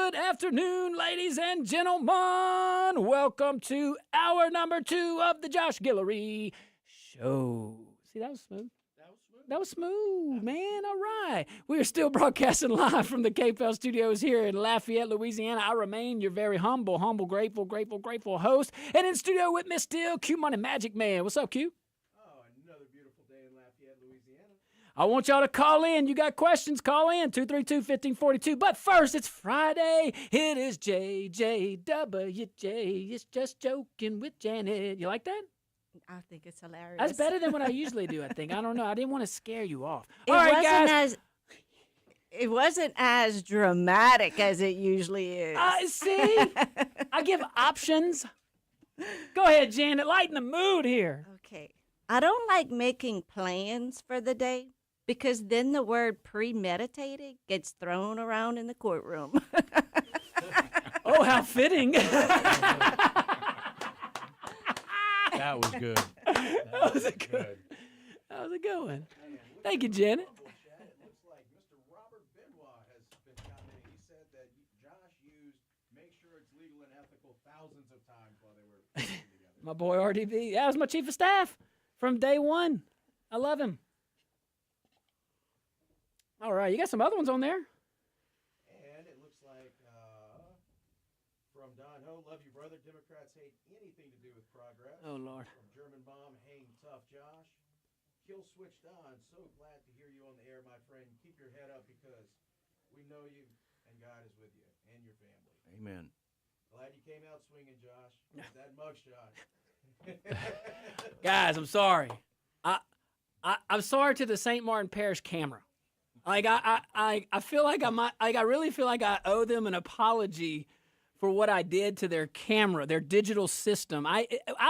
Good afternoon, ladies and gentlemen. Welcome to hour number 2 of the Josh Guillory Show. See, that was smooth. That was smooth, man. All right. We are still broadcasting live from the KPEL studios here in Lafayette, Louisiana. I remain your very humble, grateful host. And in studio with Miss Steele, Q Money Magic Man. What's up, Q? Oh, another beautiful day in Lafayette, Louisiana. I want y'all to call in. You got questions, call in, 232-1542. But first, it's Friday. It is JJWJ. It's just joking with Janet. You like that? I think it's hilarious. That's better than what I usually do, I think. I don't know. I didn't want to scare you off. It All right, wasn't guys. it wasn't as dramatic as it usually is. See? I give options. Go ahead, Janet. Lighten the mood here. Okay. I don't like making plans for the day because then the word premeditated gets thrown around in the courtroom. Oh, how fitting. That was good. That was a good one. Thank you, Janet. It looks like Mr. Robert Benoit has been commenting. He said that Josh used "make sure it's legal and ethical" thousands of times while they were working together. My boy RDB. That was my chief of staff from day one. I love him. All right, you got some other ones on there. And it looks like from Don Ho, love you, brother. Democrats hate anything to do with progress. Oh, Lord. From German Bomb, hang tough, Josh. Kill Switch Don, so glad to hear you on the air, my friend. Keep your head up because we know you and God is with you and your family. Amen. Glad you came out swinging, Josh. With that mugshot. Guys, I'm sorry. I'm sorry to the St. Martin Parish camera. Like I feel like I really feel like I owe them an apology for what I did to their camera, their digital system. I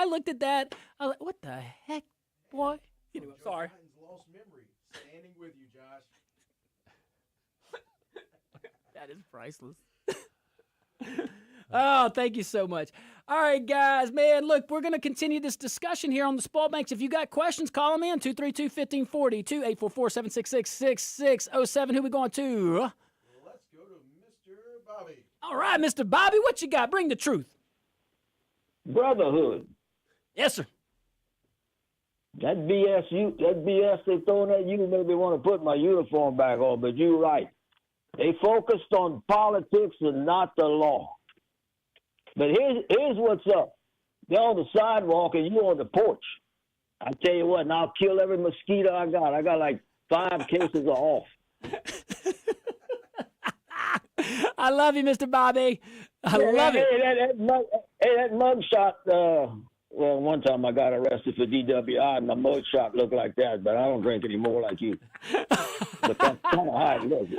looked at that. I was like, what the heck, boy? Anyway, I'm sorry. Biden's lost memory. Standing with you, Josh. That is priceless. Oh, thank you so much. All right, guys, man, look, we're going to continue this discussion here on the Spoiled Banks. If you got questions, call them in, 232-1540, 2-844-766-6607. Who we going to? Let's go to Mr. Bobby. All right, Mr. Bobby, what you got? Bring the truth. Brotherhood. Yes, sir. That BS they throwing at you made me want to put my uniform back on, but you're right. They focused on politics and not the law. But here's what's up. They're on the sidewalk and you on the porch. I tell you what, and I'll kill every mosquito I got. I got like 5 cases of off. I love you, Mr. Bobby. I love it. That mug shot, well, one time I got arrested for DWI, and my mug shot looked like that, but I don't drink anymore like you. But that's kind of how it looks.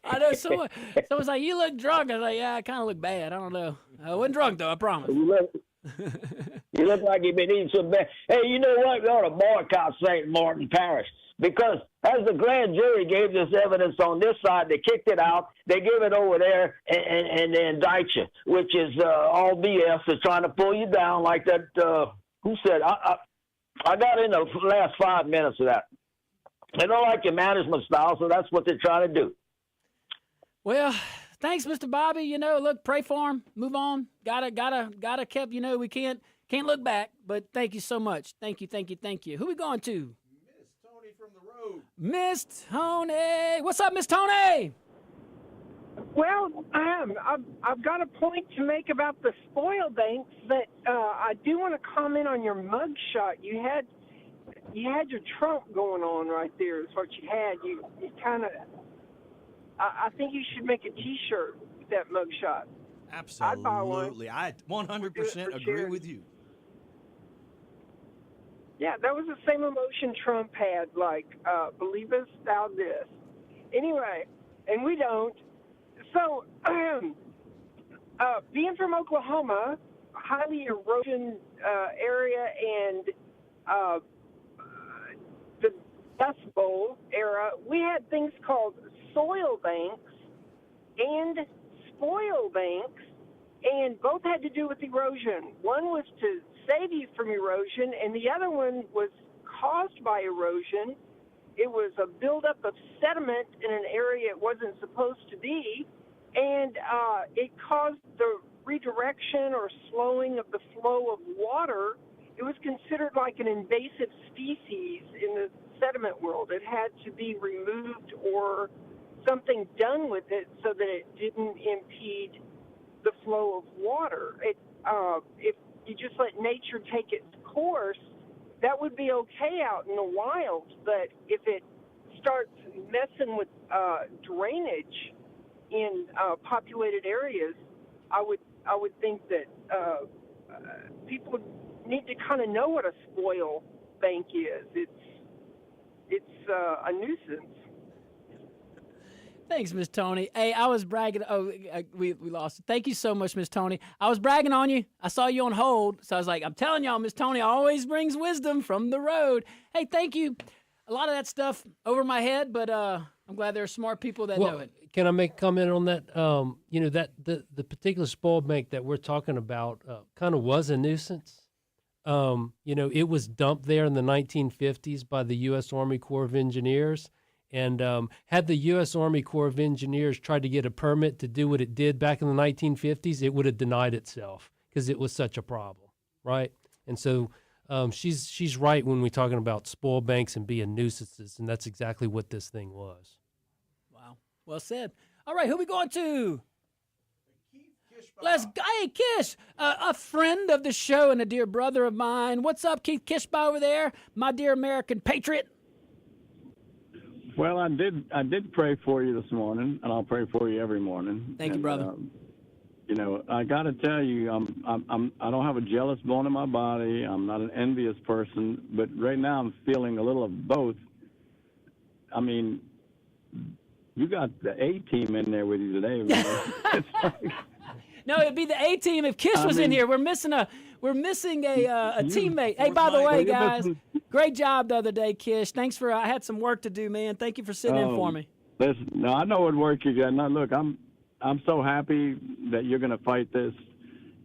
I know someone was like, you look drunk. I was like, yeah, I kind of look bad. I don't know. I wasn't drunk, though, I promise. You look like you've been eating some bad. Hey, you know what? We ought to boycott St. Martin Parish. Because as the grand jury gave this evidence on this side, they kicked it out. They give it over there and they indict you, which is all BS. They're trying to pull you down like that. Who said? I got in the last 5 minutes of that. They don't like your management style, so that's what they're trying to do. Well, thanks, Mr. Bobby. You know, look, pray for him. Move on. Gotta keep. You know, we can't look back. But thank you so much. Thank you. Who we going to? Miss Tony from the road. Miss Tony. What's up, Miss Tony? Well, I've got a point to make about the spoil banks, but I do want to comment on your mug shot. You had your Trump going on right there. Is what you had. You kind of. I think you should make a T-shirt with that mug shot. Absolutely. I 100% agree with you. Yeah, that was the same emotion Trump had, like, believe us, thou this. Anyway, and we don't. So, being from Oklahoma, highly erosion area, and the Dust Bowl era, we had things called soil banks and spoil banks, and both had to do with erosion. One was to save you from erosion, and the other one was caused by erosion. It was a buildup of sediment in an area it wasn't supposed to be, and it caused the redirection or slowing of the flow of water. It was considered like an invasive species in the sediment world. It had to be removed or something done with it so that it didn't impede the flow of water. If you just let nature take its course, that would be okay out in the wild. But if it starts messing with drainage in populated areas, I would think that people need to kind of know what a spoil bank is. It's a nuisance. Thanks, Miss Tony. Hey, I was bragging. Oh, we lost it. Thank you so much, Miss Tony. I was bragging on you. I saw you on hold, so I was like, I'm telling y'all, Miss Tony always brings wisdom from the road. Hey, thank you. A lot of that stuff over my head, but I'm glad there are smart people that know it. Can I make a comment on that? That the particular spoil bank that we're talking about kind of was a nuisance. It was dumped there in the 1950s by the U.S. Army Corps of Engineers. And had the U.S. Army Corps of Engineers tried to get a permit to do what it did back in the 1950s, it would have denied itself because it was such a problem, right? And so she's right when we're talking about spoil banks and being nuisances, and that's exactly what this thing was. Wow. Well said. All right, who we going to? Let's go. Hey, Kish, a friend of the show and a dear brother of mine. What's up, Keith Kishba over there, my dear American patriot? Well, I did pray for you this morning, and I'll pray for you every morning. Thank you, brother. I got to tell you, I don't have a jealous bone in my body. I'm not an envious person, but right now I'm feeling a little of both. I mean, you got the A team in there with you today, man. It's like, no, it'd be the A team if Kish was in here. We're missing a teammate. Hey, by the way, guys, great job the other day, Kish. Thanks for I had some work to do, man. Thank you for sitting in for me. Listen, no, I know what work you got. Now, look, I'm so happy that you're going to fight this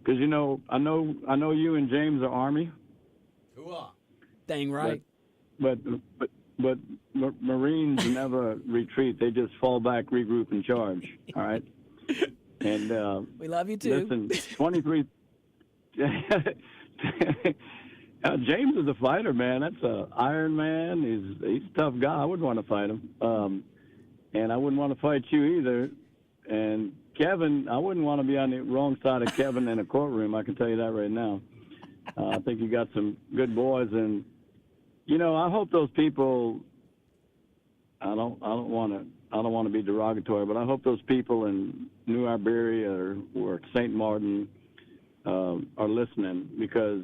because I know you and James are Army. Hooah. Dang right. But Marines never retreat. They just fall back, regroup, and charge. All right. And we love you too. Listen, 23. James is a fighter, man. That's a Iron Man. He's a tough guy. I wouldn't want to fight him, and I wouldn't want to fight you either. And Kevin, I wouldn't want to be on the wrong side of Kevin in a courtroom. I can tell you that right now. I think you got some good boys, and I hope those people. I don't want to be derogatory, but I hope those people in New Iberia or St. Martin are listening, because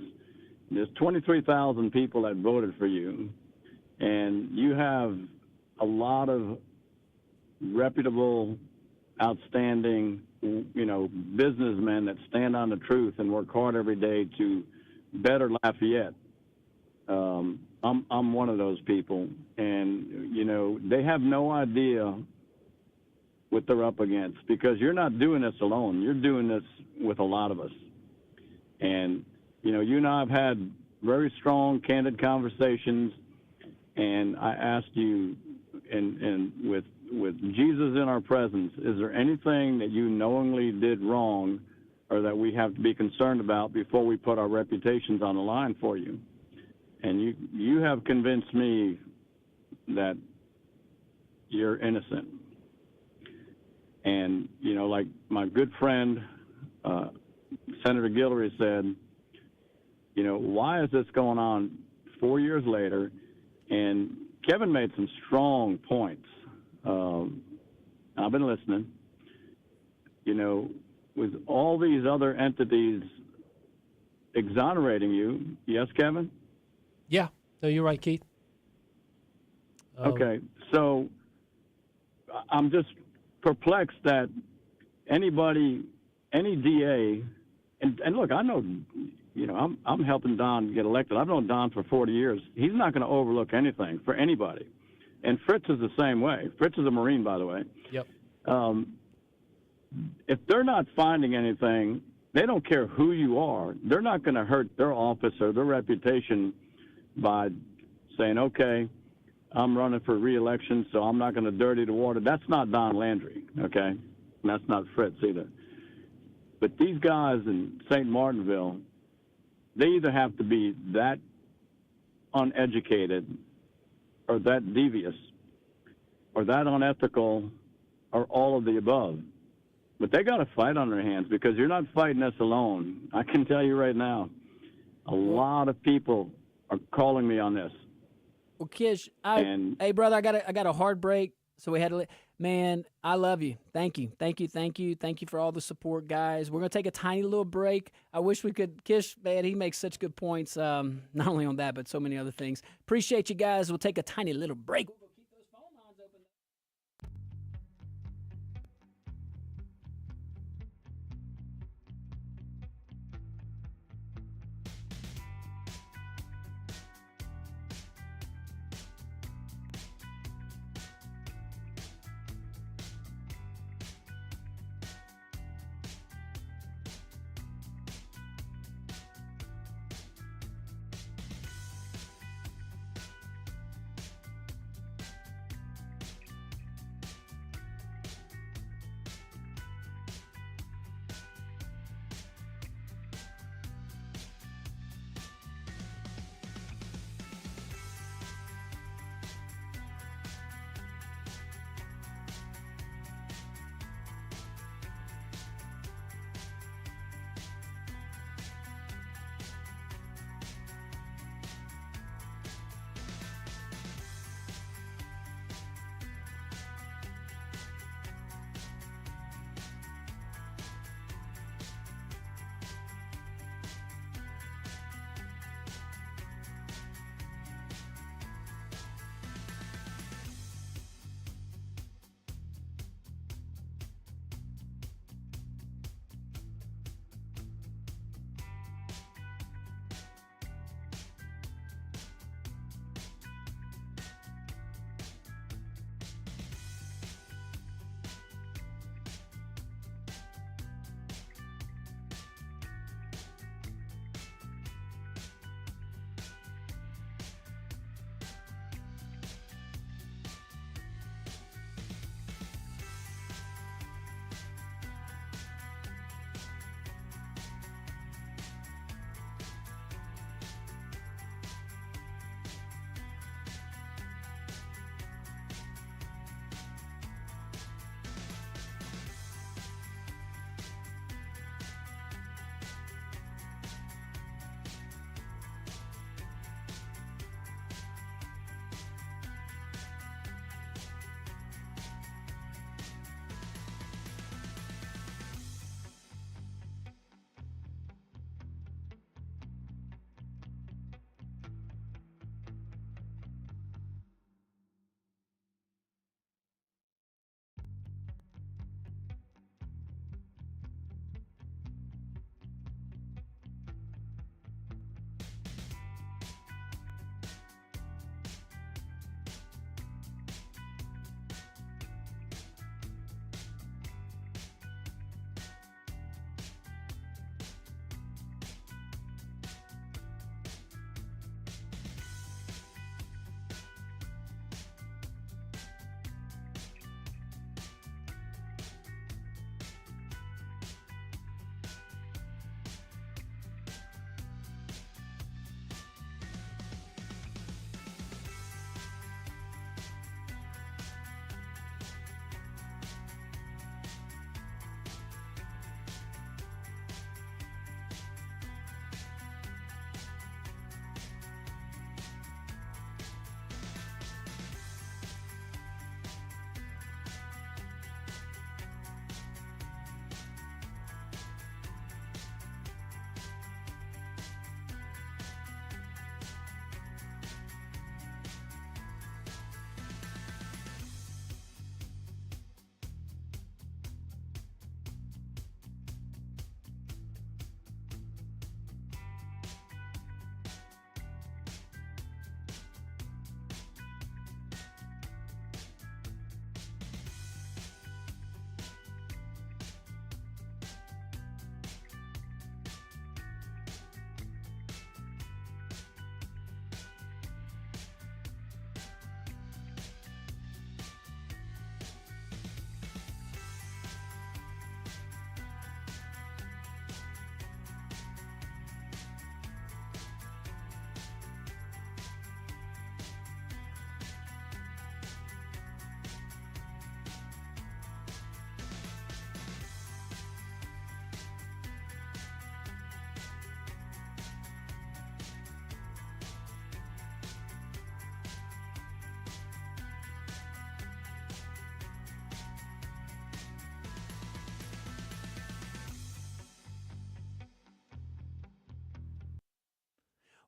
there's 23,000 people that voted for you, and you have a lot of reputable, outstanding, businessmen that stand on the truth and work hard every day to better Lafayette. I'm one of those people, and they have no idea what they're up against, because you're not doing this alone. You're doing this with a lot of us. And you and I have had very strong, candid conversations, and I asked you, and with Jesus in our presence, is there anything that you knowingly did wrong or that we have to be concerned about before we put our reputations on the line for you? And you have convinced me that you're innocent. And, like my good friend, Senator Guillory said, why is this going on 4 years later? And Kevin made some strong points. I've been listening. With all these other entities exonerating you, yes, Kevin? Yeah. No, you're right, Keith. Okay. So I'm just perplexed that anybody, any DA, and look, I know, I'm helping Don get elected. I've known Don for 40 years. He's not going to overlook anything for anybody. And Fritz is the same way. Fritz is a Marine, by the way. Yep. If they're not finding anything, they don't care who you are. They're not going to hurt their office or their reputation by saying, okay, I'm running for re-election, so I'm not going to dirty the water. That's not Don Landry, okay? and that's not Fritz either. But these guys in St. Martinville, they either have to be that uneducated or that devious or that unethical or all of the above. But they got a fight on their hands because you're not fighting this alone. I can tell you right now, a lot of people are calling me on this. Well, Kish, hey brother, I got a hard break, so we had to. Man, I love you. Thank you for all the support, guys. We're gonna take a tiny little break. I wish we could. Kish, man, he makes such good points. Not only on that, but so many other things. Appreciate you guys. We'll take a tiny little break.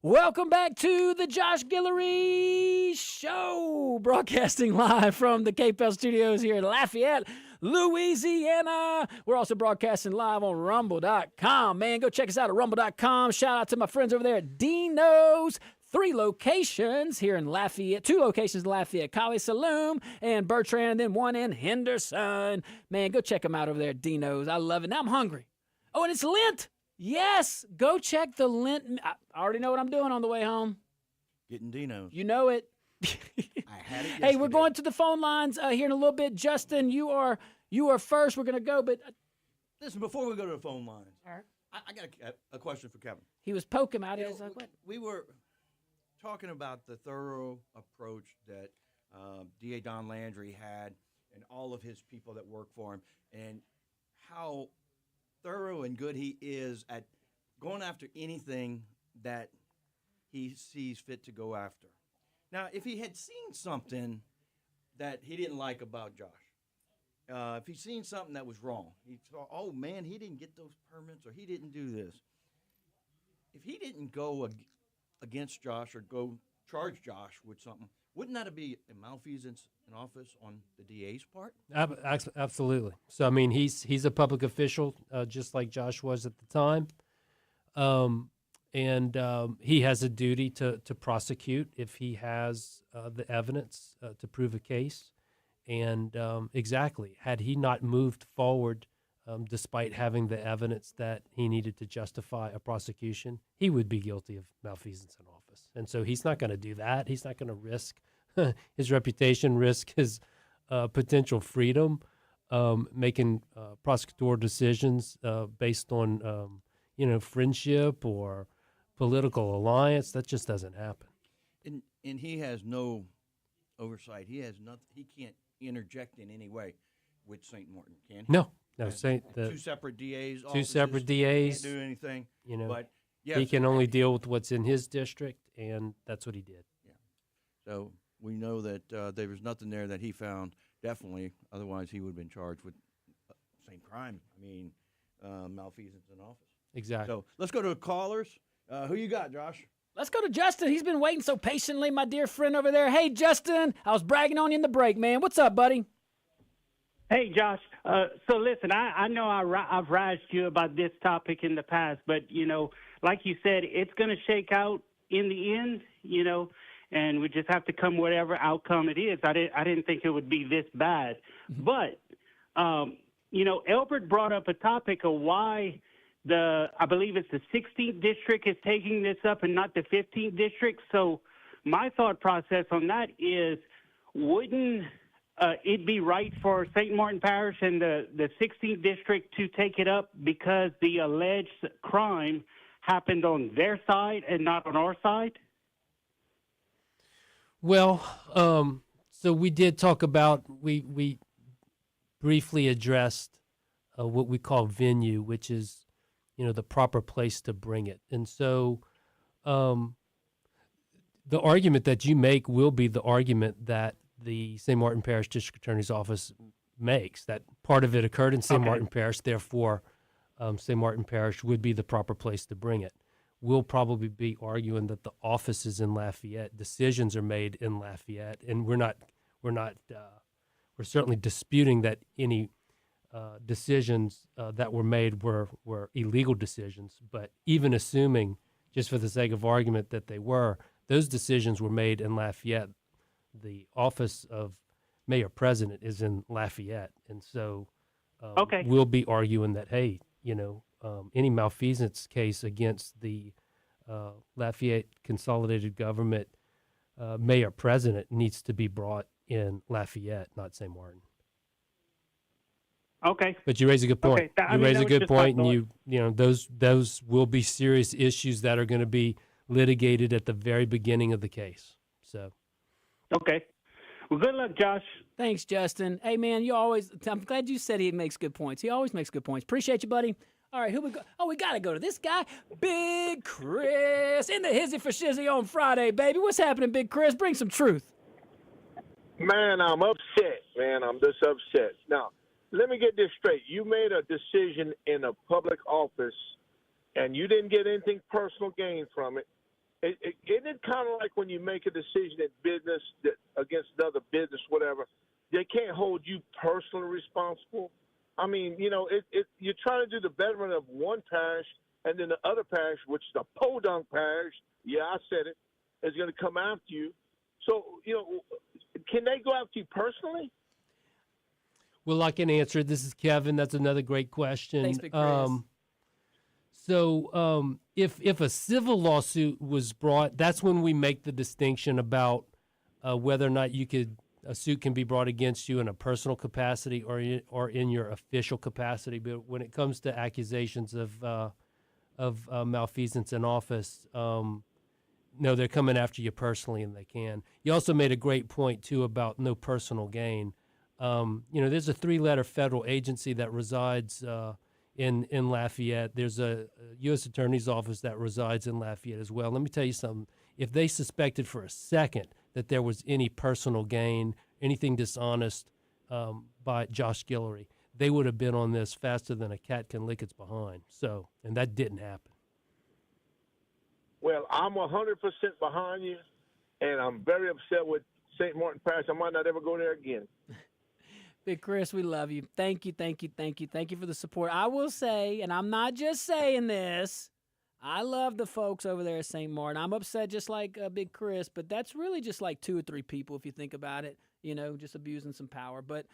Welcome back to the Josh Guillory Show, broadcasting live from the KPEL studios here in Lafayette, Louisiana. We're also broadcasting live on rumble.com. Man, go check us out at rumble.com. Shout out to my friends over there at Dino's. 3 locations here in Lafayette, 2 locations in Lafayette, Collie Saloon and Bertrand, and then 1 in Henderson. Man, go check them out over there at Dino's. I love it. Now I'm hungry. Oh, and it's Lent. Yes, go check the Lent. I already know what I'm doing on the way home. Getting Dino's. You know it. I had it yesterday. Hey, we're going to the phone lines here in a little bit. Justin, you are first. We're going to go, but Listen, before we go to the phone lines, all right. I got a question for Kevin. He was poking out. He You know, was like, what? we were talking about the thorough approach that D.A. Don Landry had and all of his people that work for him, and how thorough and good he is at going after anything that he sees fit to go after. Now, if he had seen something that he didn't like about Josh, if he's seen something that was wrong, he thought, oh, man, he didn't get those permits or he didn't do this. If he didn't go against Josh or go charge Josh with something, wouldn't that be a malfeasance in office on the DA's part? Absolutely. So, I mean, he's a public official, just like Josh was at the time. And he has a duty to prosecute if he has the evidence to prove a case. And exactly, had he not moved forward, despite having the evidence that he needed to justify a prosecution, he would be guilty of malfeasance in office. And so he's not going to do that. He's not going to risk his reputation, risk his potential freedom, making prosecutorial decisions based on, friendship or political alliance. That just doesn't happen. And he has no oversight. He has nothing. He can't interject in any way with St. Martin, can he? No, And St. two separate DAs. Two separate DAs. Can't do anything. But he yes, can only deal with what's in his district, and that's what he did. Yeah. So we know that there was nothing there that he found. Definitely, otherwise he would have been charged with same crime. I mean, malfeasance in office. Exactly. So let's go to the callers. Who you got, Josh? Let's go to Justin. He's been waiting so patiently, my dear friend over there. Hey, Justin, I was bragging on you in the break, man. What's up, buddy? Hey, Josh. So listen, I know I've razzed you about this topic in the past, but, like you said, it's going to shake out in the end, and we just have to come whatever outcome it is. I didn't think it would be this bad. But, Elbert brought up a topic of why I believe it's the 16th district is taking this up and not the 15th district. So my thought process on that is, wouldn't it be right for St. Martin Parish and the 16th district to take it up because the alleged crime happened on their side and not on our side? Well, so we did talk about, we briefly addressed what we call venue, which is, the proper place to bring it. And so the argument that you make will be the argument that the St. Martin Parish District Attorney's Office makes, that part of it occurred in St. Martin Parish, therefore St. Martin Parish would be the proper place to bring it. We'll probably be arguing that the office is in Lafayette, decisions are made in Lafayette, and we're certainly disputing that any decisions that were made were illegal decisions. But even assuming, just for the sake of argument, that they were, those decisions were made in Lafayette. The office of mayor president is in Lafayette. And so we'll be arguing that, hey, any malfeasance case against the Lafayette Consolidated Government mayor president needs to be brought in Lafayette, not St. Martin. Okay. But you raise a good point. Okay. You raise a good point, and those will be serious issues that are going to be litigated at the very beginning of the case. So. Okay. Well, good luck, Josh. Thanks, Justin. Hey, man, I'm glad you said he makes good points. He always makes good points. Appreciate you, buddy. All right, who we go? Oh, we got to go to this guy, Big Chris, in the Hizzy for Shizzy on Friday, baby. What's happening, Big Chris? Bring some truth. Man, I'm upset, man. I'm just upset. Now, let me get this straight. You made a decision in a public office, and you didn't get anything personal gain from it. Isn't it kind of like when you make a decision in business that against another business, whatever, they can't hold you personally responsible? I mean, you're trying to do the betterment of one parish, and then the other parish, which is a podunk parish, yeah, I said it, is going to come after you. So, can they go after you personally? Well, I can answer. This is Kevin. That's another great question. Thanks, Big Chris. If a civil lawsuit was brought, that's when we make the distinction about whether or not a suit can be brought against you in a personal capacity or in your official capacity. But when it comes to accusations of malfeasance in office, no, they're coming after you personally, and they can. You also made a great point too about no personal gain. There's a 3-letter federal agency that resides in Lafayette. There's a U.S. Attorney's Office that resides in Lafayette as well. Let me tell you something. If they suspected for a second that there was any personal gain, anything dishonest by Josh Guillory, they would have been on this faster than a cat can lick its behind. And that didn't happen. Well, I'm 100% behind you, and I'm very upset with St. Martin Parish. I might not ever go there again. Big Chris, we love you. Thank you for the support. I will say, and I'm not just saying this, I love the folks over there at St. Martin. I'm upset just like Big Chris, but that's really just like 2 or 3 people if you think about it, just abusing some power. But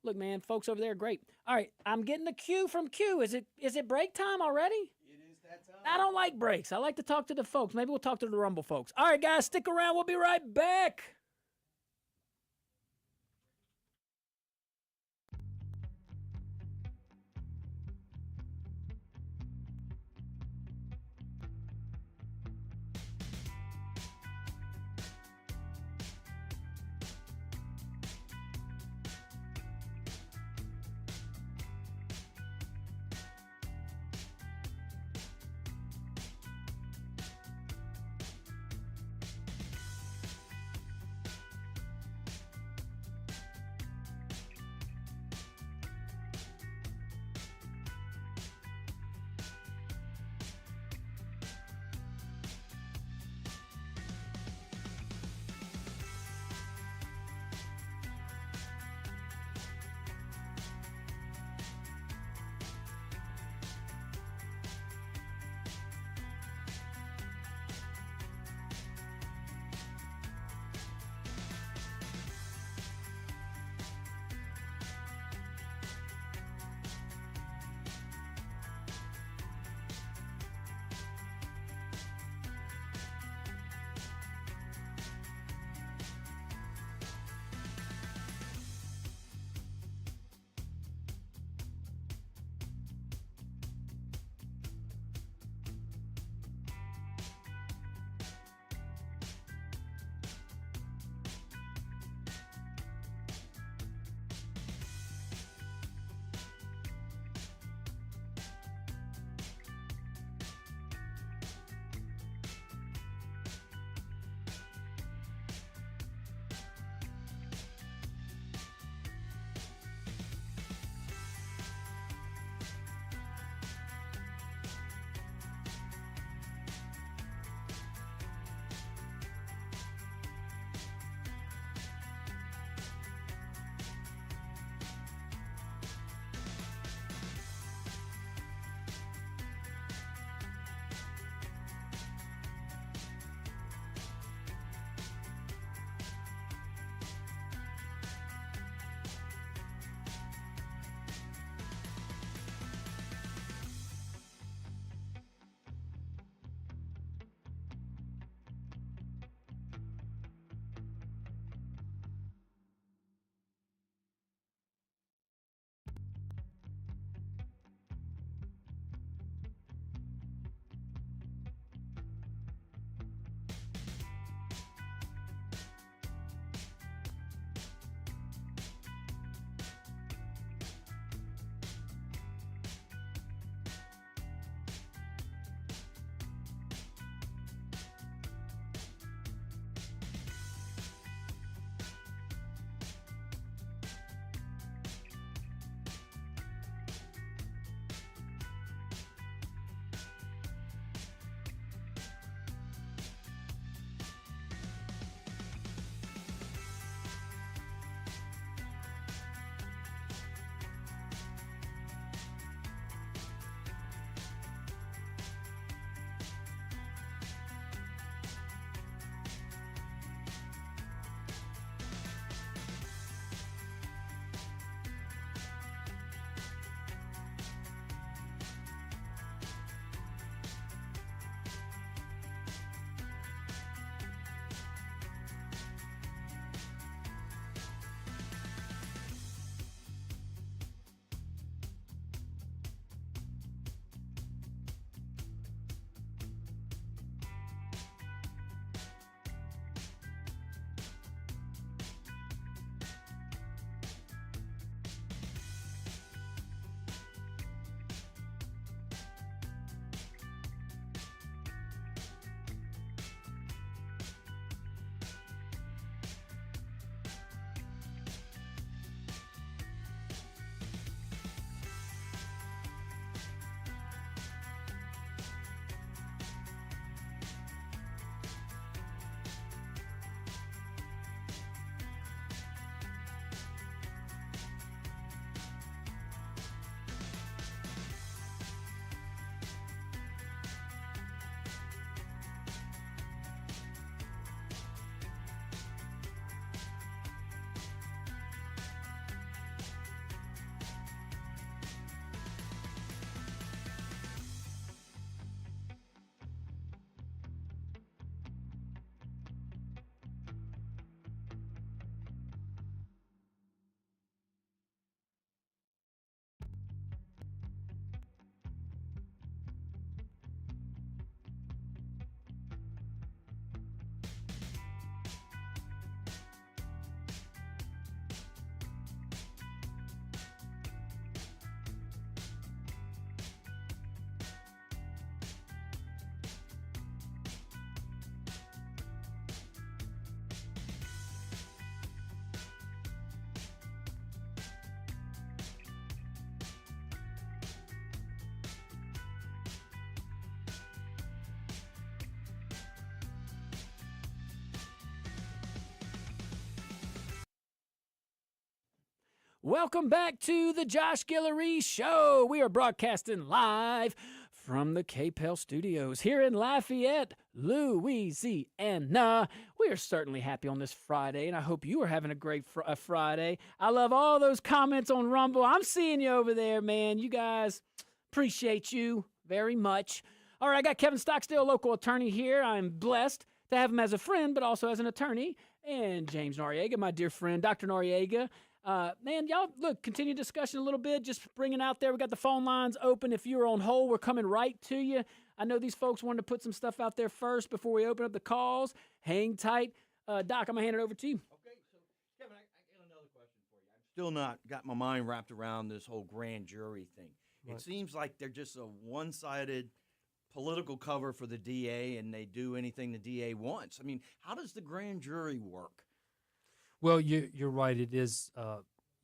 look, man, folks over there are great. All right, I'm getting the cue from Q. Is it break time already? It is that time. I don't like breaks. I like to talk to the folks. Maybe we'll talk to the Rumble folks. All right, guys, stick around. We'll be right back. Welcome back to the Josh Guillory Show. We are broadcasting live from the KPEL studios here in Lafayette, Louisiana. We are certainly happy on this Friday, and I hope you are having a great Friday. I love all those comments on Rumble. I'm seeing you over there, man. You guys, appreciate you very much. All right, I got Kevin Stockstill, local attorney here. I'm blessed to have him as a friend, but also as an attorney. And James Noriega, my dear friend, Dr. Noriega. Man, y'all, look, continue discussion a liting bit, just bringing out there. We got the phone lines open. If you're on hold, we're coming right to you. I know these folks wanted to put some stuff out there first before we open up the calls. Hang tight. Doc, I'm going to hand it over to you. Okay, so, Kevin, I got another question for you. I've still not got my mind wrapped around this whole grand jury thing. Right. It seems like they're just a one-sided political cover for the DA, and they do anything the DA wants. I mean, how does the grand jury work? Well, you're right. It is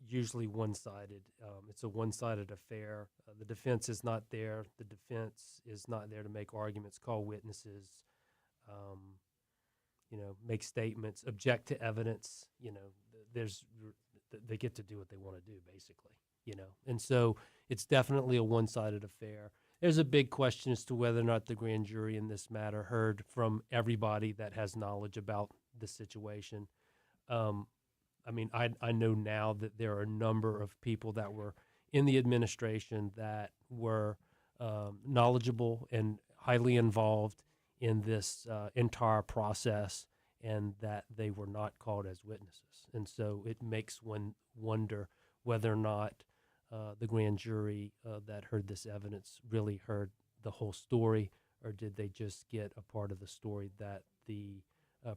usually one-sided. It's a one-sided affair. The defense is not there. The defense is not there to make arguments, call witnesses, make statements, object to evidence. They get to do what they want to do, basically. And so it's definitely a one-sided affair. There's a big question as to whether or not the grand jury in this matter heard from everybody that has knowledge about the situation. I know now that there are a number of people that were in the administration that were knowledgeable and highly involved in this entire process, and that they were not called as witnesses. And so it makes one wonder whether or not the grand jury that heard this evidence really heard the whole story, or did they just get a part of the story that the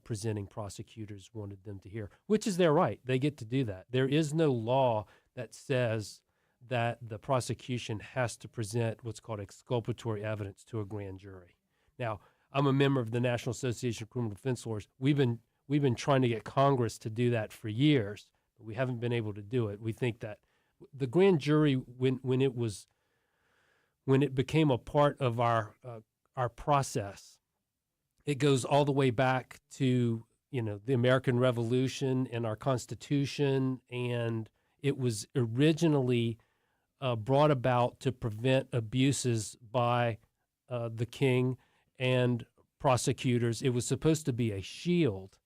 presenting prosecutors wanted them to hear, which is their right. They get to do that. There is no law that says that the prosecution has to present what's called exculpatory evidence to a grand jury. Now, I'm a member of the National Association of Criminal Defense Lawyers. We've been trying to get Congress to do that for years, but we haven't been able to do it. We think that the grand jury, when it became a part of our process, it goes all the way back to, the American Revolution and our Constitution, and it was originally brought about to prevent abuses by the king and prosecutors. It was supposed to be a shield,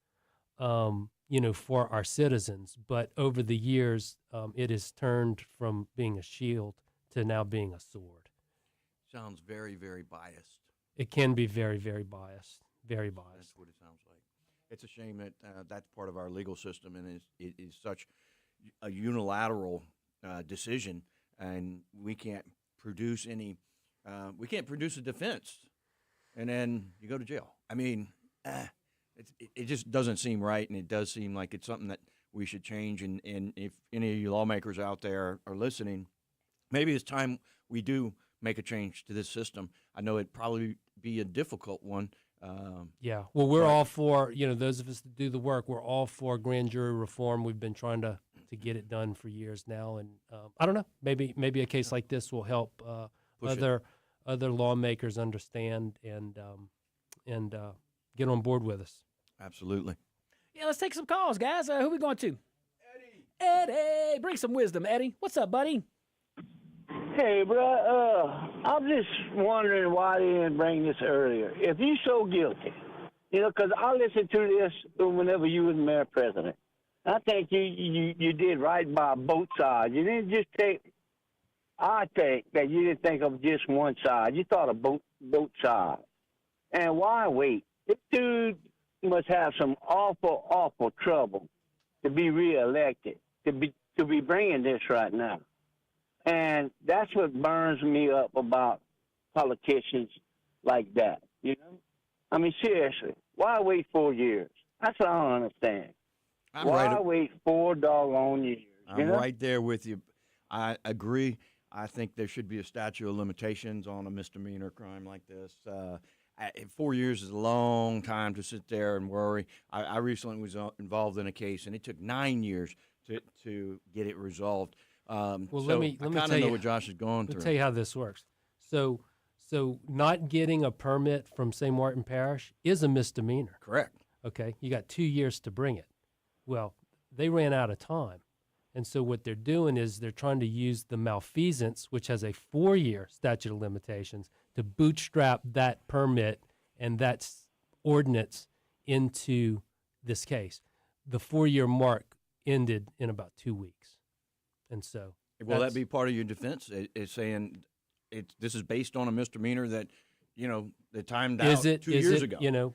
for our citizens, but over the years, it has turned from being a shield to now being a sword. Sounds very, very biased. It can be very, very biased. Very biased. That's what it sounds like. It's a shame that that's part of our legal system, and it is such a unilateral decision, and we can't produce any. We can't produce a defense, and then you go to jail. I mean, it just doesn't seem right, and it does seem like it's something that we should change. And if any of you lawmakers out there are listening, maybe it's time we do make a change to this system. I know it'd probably be a difficult one. Yeah. Well, we're all for, those of us that do the work, we're all for grand jury reform. We've been trying to get it done for years now. And I don't know, maybe a case like this will help other lawmakers understand and get on board with us. Absolutely. Yeah, let's take some calls, guys. Who are we going to? Eddie. Bring some wisdom, Eddie. What's up, buddy? Hey, bro, I'm just wondering why they didn't bring this earlier. If you're so guilty, because I listened to this whenever you was mayor president. I think you did right by both sides. You didn't just I think that you didn't think of just one side. You thought of both sides. And why wait? This dude must have some awful trouble to be reelected, to be bringing this right now. And that's what burns me up about politicians like that, I mean, seriously, why wait 4 years? That's what I don't understand. Why wait 4 doggone years? I'm right there with you. I agree. I think there should be a statute of limitations on a misdemeanor crime like this. 4 years is a long time to sit there and worry. I recently was involved in a case, and it took 9 years to get it resolved. Well, so let me I kind of know what Josh is going through. Let me tell you how this works. So not getting a permit from St. Martin Parish is a misdemeanor. Correct. Okay, you got 2 years to bring it. Well, they ran out of time. And so what they're doing is they're trying to use the malfeasance, which has a 4-year statute of limitations, to bootstrap that permit and that ordinance into this case. The 4-year mark ended in about 2 weeks. And so Will that be part of your defense? It's saying this is based on a misdemeanor that, they timed out 2 years ago.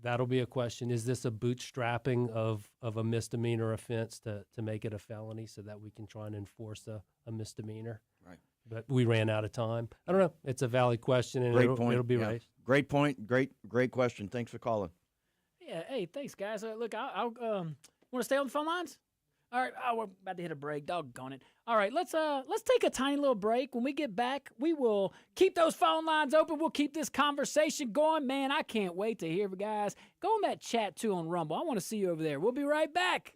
That'll be a question. Is this a bootstrapping of a misdemeanor offense to make it a felony so that we can try and enforce a misdemeanor? Right. But we ran out of time. I don't know. It's a valid question, and it'll be raised. Great point. Great question. Thanks for calling. Yeah. Hey, thanks, guys. Look, I'll want to stay on the phone lines. All right. Oh, we're about to hit a break. Doggone it. All right. Let's take a tiny little break. When we get back, we will keep those phone lines open. We'll keep this conversation going. Man, I can't wait to hear, guys. Go on that chat too on Rumble. I want to see you over there. We'll be right back.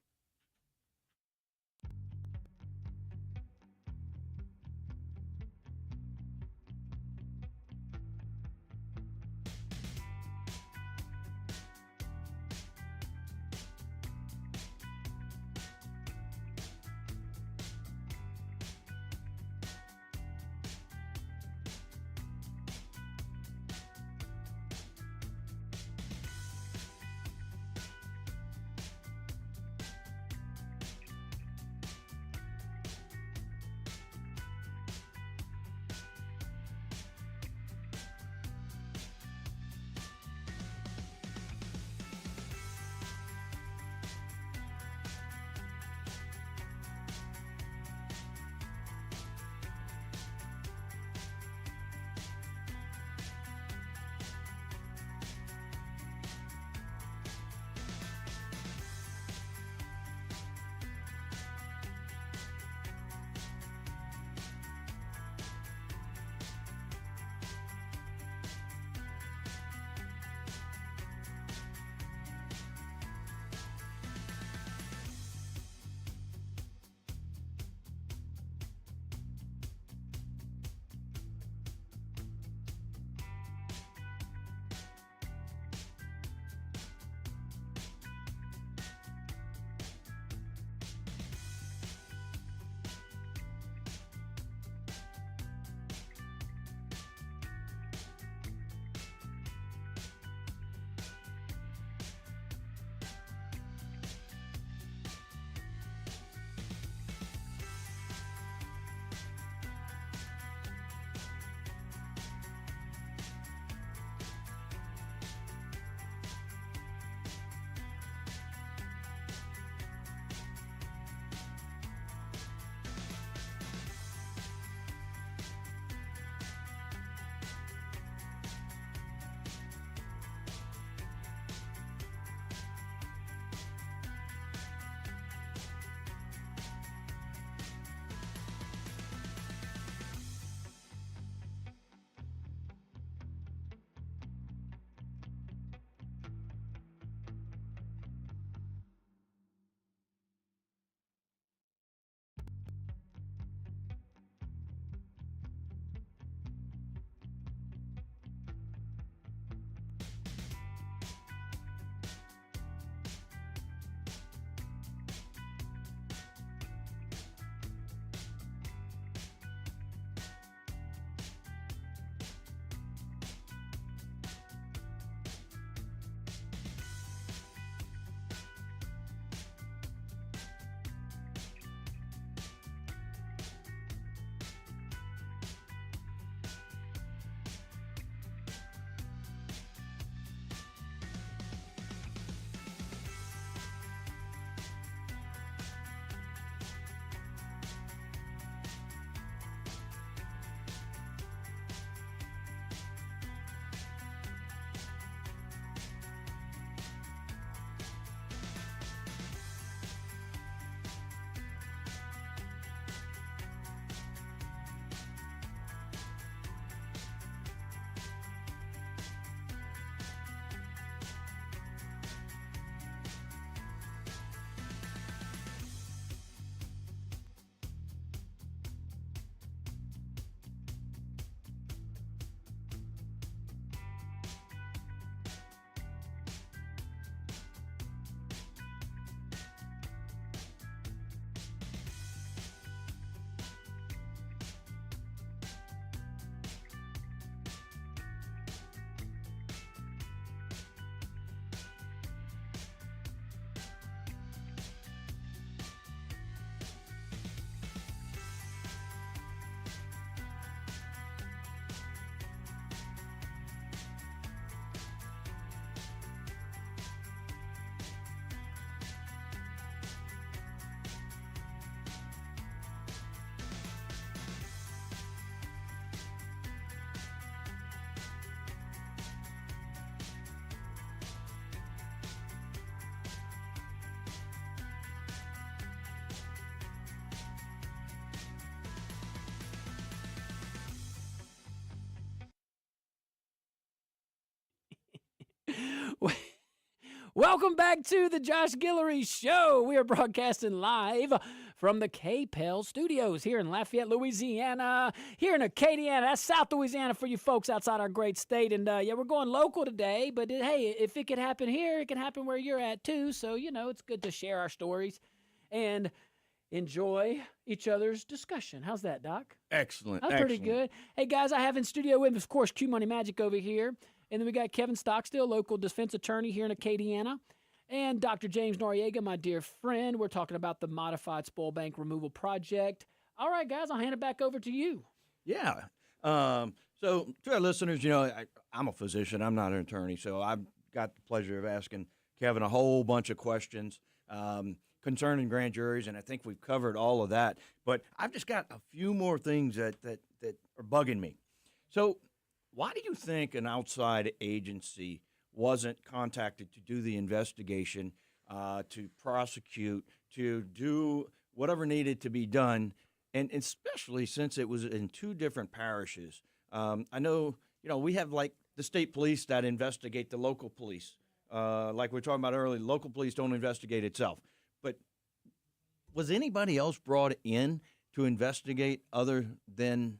Welcome back to the Josh Guillory Show. We are broadcasting live from the KPEL studios here in Lafayette, Louisiana, here in Acadiana. That's South Louisiana for you folks outside our great state. And, yeah, we're going local today. But, hey, if it could happen here, it can happen where you're at, too. So, it's good to share our stories and enjoy each other's discussion. How's that, Doc? Excellent. That's pretty good. Hey, guys, I have in studio with me, of course, Q Money Magic over here. And then we got Kevin Stockstill, local defense attorney here in Acadiana. And Dr. James Noriega, my dear friend. We're talking about the Modified Spoil Bank Removal Project. All right, guys, I'll hand it back over to you. Yeah. So to our listeners, I'm a physician. I'm not an attorney. So I've got the pleasure of asking Kevin a whole bunch of questions concerning grand juries, and I think we've covered all of that. But I've just got a few more things that are bugging me. So why do you think an outside agency wasn't contacted to do the investigation, to prosecute, to do whatever needed to be done, and especially since it was in two different parishes? I know, we have like the state police that investigate the local police. Like we were talking about earlier, local police don't investigate itself. But was anybody else brought in to investigate other than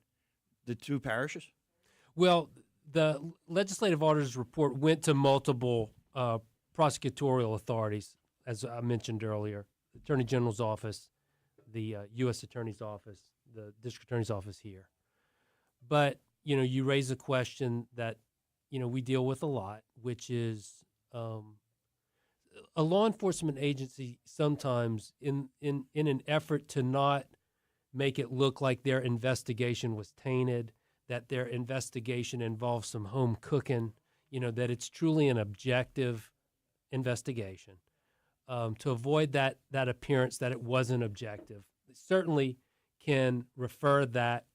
the two parishes? Well, the legislative auditor's report went to multiple prosecutorial authorities, as I mentioned earlier, the Attorney General's office, the U.S. Attorney's office, the District Attorney's office here. But, you raise a question that, we deal with a lot, which is a law enforcement agency sometimes in an effort to not make it look like their investigation was tainted, that their investigation involves some home cooking, that it's truly an objective investigation, to avoid that appearance that it wasn't objective. It certainly can refer that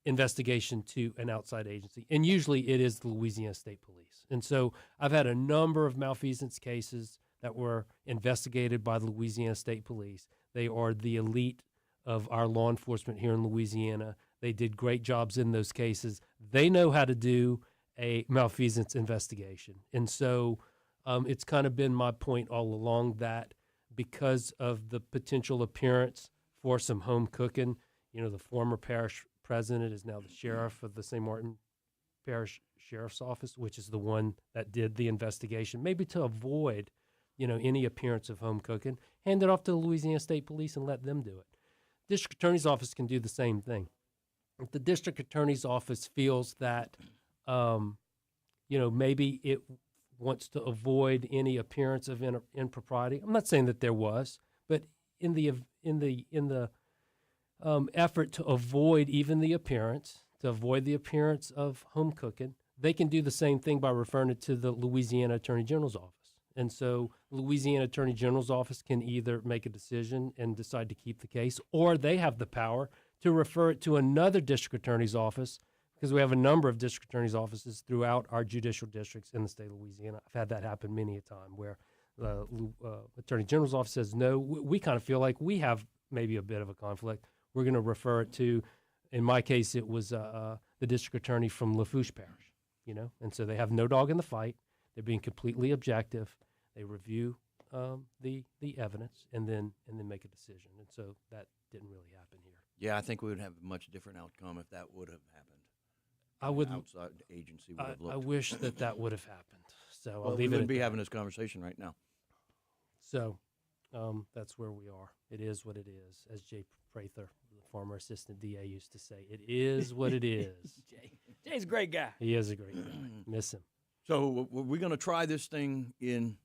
investigation to an outside agency, and usually it is the Louisiana State Police. And so I've had a number of malfeasance cases that were investigated by the Louisiana State Police. They are the elite of our law enforcement here in Louisiana. They did great jobs in those cases. They know how to do a malfeasance investigation. And so it's kind of been my point all along that because of the potential appearance for some home cooking, the former parish president is now the sheriff of the St. Martin Parish Sheriff's Office, which is the one that did the investigation, maybe to avoid, any appearance of home cooking, hand it off to the Louisiana State Police and let them do it. District Attorney's Office can do the same thing. If the district attorney's office feels that, maybe it wants to avoid any appearance of impropriety, I'm not saying that there was, but in the effort to avoid even the appearance, of home cooking, they can do the same thing by referring it to the Louisiana Attorney General's office. And so the Louisiana Attorney General's office can either make a decision and decide to keep the case, or they have the power to refer it to another district attorney's office, because we have a number of district attorney's offices throughout our judicial districts in the state of Louisiana. I've had that happen many a time where the Attorney General's office says, no, we kind of feel like we have maybe a bit of a conflict. We're going to refer it to, in my case, it was the district attorney from Lafourche Parish, and so they have no dog in the fight. They're being completely objective. They review the evidence and then make a decision. And so that didn't really happen here. Yeah, I think we would have a much different outcome if that would have happened. Outside agency would have looked. I wish that would have happened. So I'll leave it. We wouldn't be having this conversation right now. So that's where we are. It is what it is, as Jay Prather, the former assistant DA, used to say. It is what it is. Jay's a great guy. He is a great guy. Miss him. So are we going to try this thing in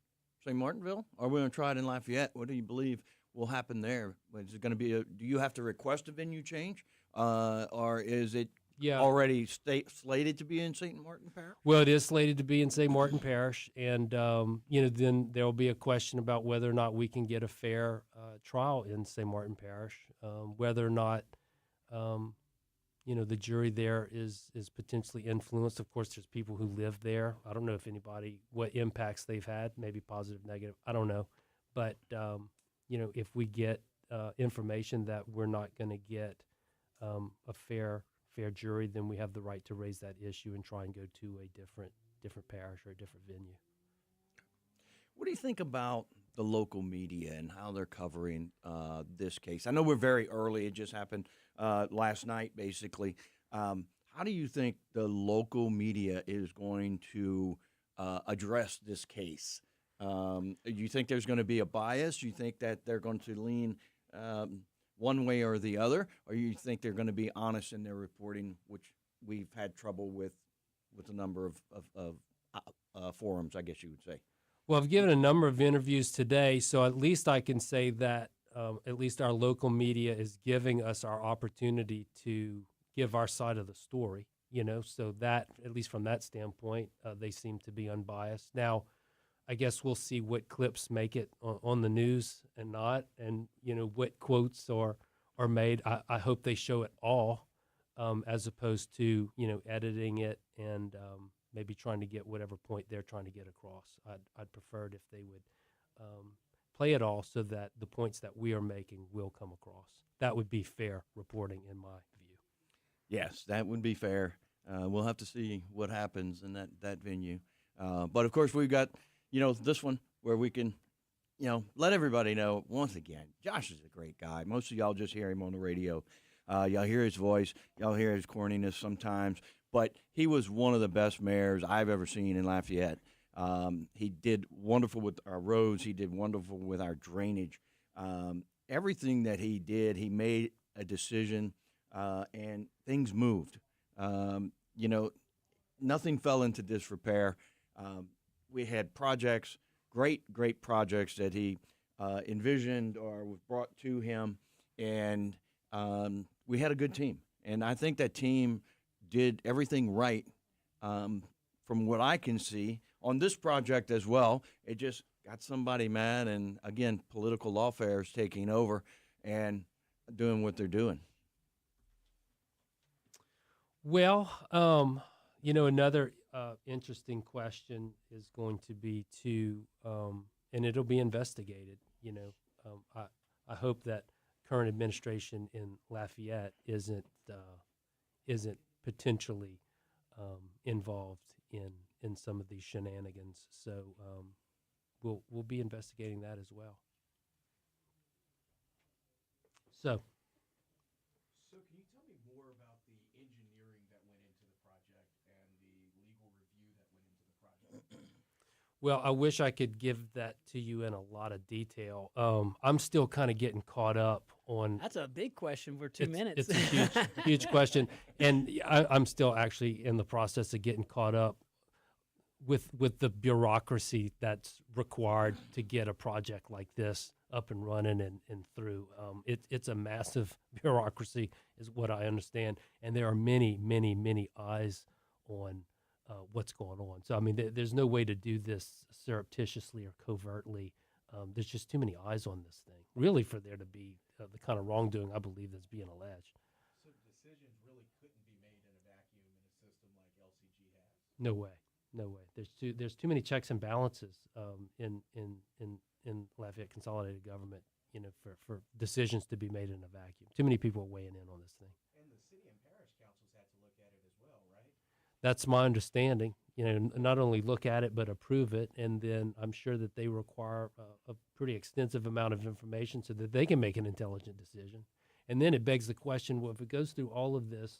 St. Martinville, or are we going to try it in Lafayette? What do you believe will happen there? Is it going to be do you have to request a venue change, or is it already slated to be in St. Martin Parish? Well, it is slated to be in St. Martin Parish, and then there will be a question about whether or not we can get a fair trial in St. Martin Parish, whether or not the jury there is potentially influenced. Of course, there's people who live there. I don't know what impacts they've had, maybe positive, negative. I don't know, but if we get information that we're not going to get a fair jury, then we have the right to raise that issue and try and go to a different parish or a different venue. What do you think about the local media and how they're covering this case? I know we're very early. It just happened last night, basically. How do you think the local media is going to address this case? Do you think there's going to be a bias? Do you think that they're going to lean one way or the other? Or you think they're going to be honest in their reporting, which we've had trouble with a number of forums, I guess you would say? Well, I've given a number of interviews today, so at least I can say that at least our local media is giving us our opportunity to give our side of the story, so that, at least from that standpoint, they seem to be unbiased. Now, I guess we'll see what clips make it on the news and not, and, what quotes are made. I hope they show it all as opposed to, editing it and maybe trying to get whatever point they're trying to get across. I'd prefer it if they would play it all so that the points that we are making will come across. That would be fair reporting in my view. Yes, that would be fair. We'll have to see what happens in that venue. But, of course, we've got, this one where we can, let everybody know, once again, Josh is a great guy. Most of y'all just hear him on the radio. Y'all hear his voice. Y'all hear his corniness sometimes. But he was one of the best mayors I've ever seen in Lafayette. He did wonderful with our roads. He did wonderful with our drainage. Everything that he did, he made a decision, and things moved. Nothing fell into disrepair. We had projects, great projects that he envisioned or was brought to him, and we had a good team. And I think that team did everything right from what I can see on this project as well. It just got somebody mad, and again, political lawfare is taking over and doing what they're doing. Well, another interesting question is going to be and it'll be investigated. I hope that current administration in Lafayette isn't potentially involved in some of these shenanigans. So we'll be investigating that as well. So can you tell me more about the engineering that went into the project and the legal review that went into the project? Well, I wish I could give that to you in a lot of detail. I'm still kind of getting caught up on. That's a big question for 2 minutes. It's a huge question, and I'm still actually in the process of getting caught up with the bureaucracy that's required to get a project like this up and running and through. It's a massive bureaucracy, is what I understand, and there are many, many, many eyes on what's going on. So, I mean, there's no way to do this surreptitiously or covertly. There's just too many eyes on this thing, really, for there to be the kind of wrongdoing I believe that's being alleged. So decisions really couldn't be made in a vacuum in a system like LCG has? No way. There's too many checks and balances in Lafayette Consolidated Government, for decisions to be made in a vacuum. Too many people are weighing in on this thing. And the city and parish councils had to look at it as well, right? That's my understanding. Not only look at it, but approve it. And then I'm sure that they require a pretty extensive amount of information so that they can make an intelligent decision. And then it begs the question, well, if it goes through all of this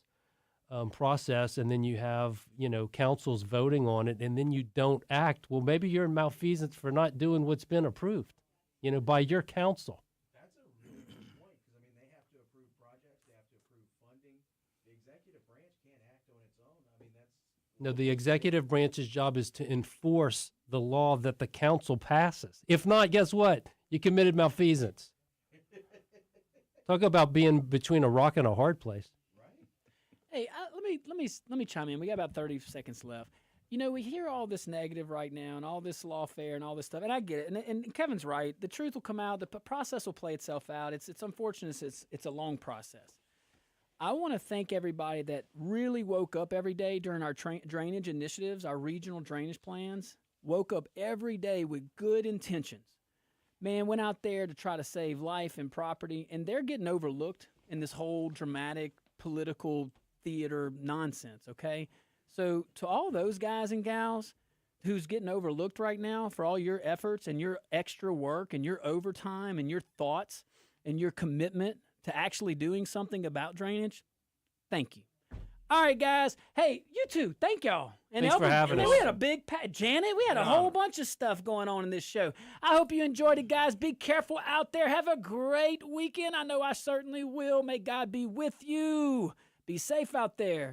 process and then you have, councils voting on it and then you don't act, well, maybe you're in malfeasance for not doing what's been approved, by your council. That's a really good point because, they have to approve projects. They have to approve funding. The executive branch can't act on its own. No, the executive branch's job is to enforce the law that the council passes. If not, guess what? You committed malfeasance. Talk about being between a rock and a hard place. Hey, let me chime in. We got about 30 seconds left. We hear all this negative right now and all this lawfare and all this stuff, and I get it. And Kevin's right. The truth will come out. The process will play itself out. It's unfortunate. It's a long process. I want to thank everybody that really woke up every day during our drainage initiatives, our regional drainage plans, woke up every day with good intentions. Man, went out there to try to save life and property, and they're getting overlooked in this whole dramatic political theater nonsense, okay? So to all those guys and gals, who's getting overlooked right now for all your efforts and your extra work and your overtime and your thoughts and your commitment to actually doing something about drainage, thank you. All right, guys. Hey, you too. Thank y'all. And Thanks for having us. We had a big Janet. We had a whole bunch of stuff going on in this show. I hope you enjoyed it, guys. Be careful out there. Have a great weekend. I know I certainly will. May God be with you. Be safe out there.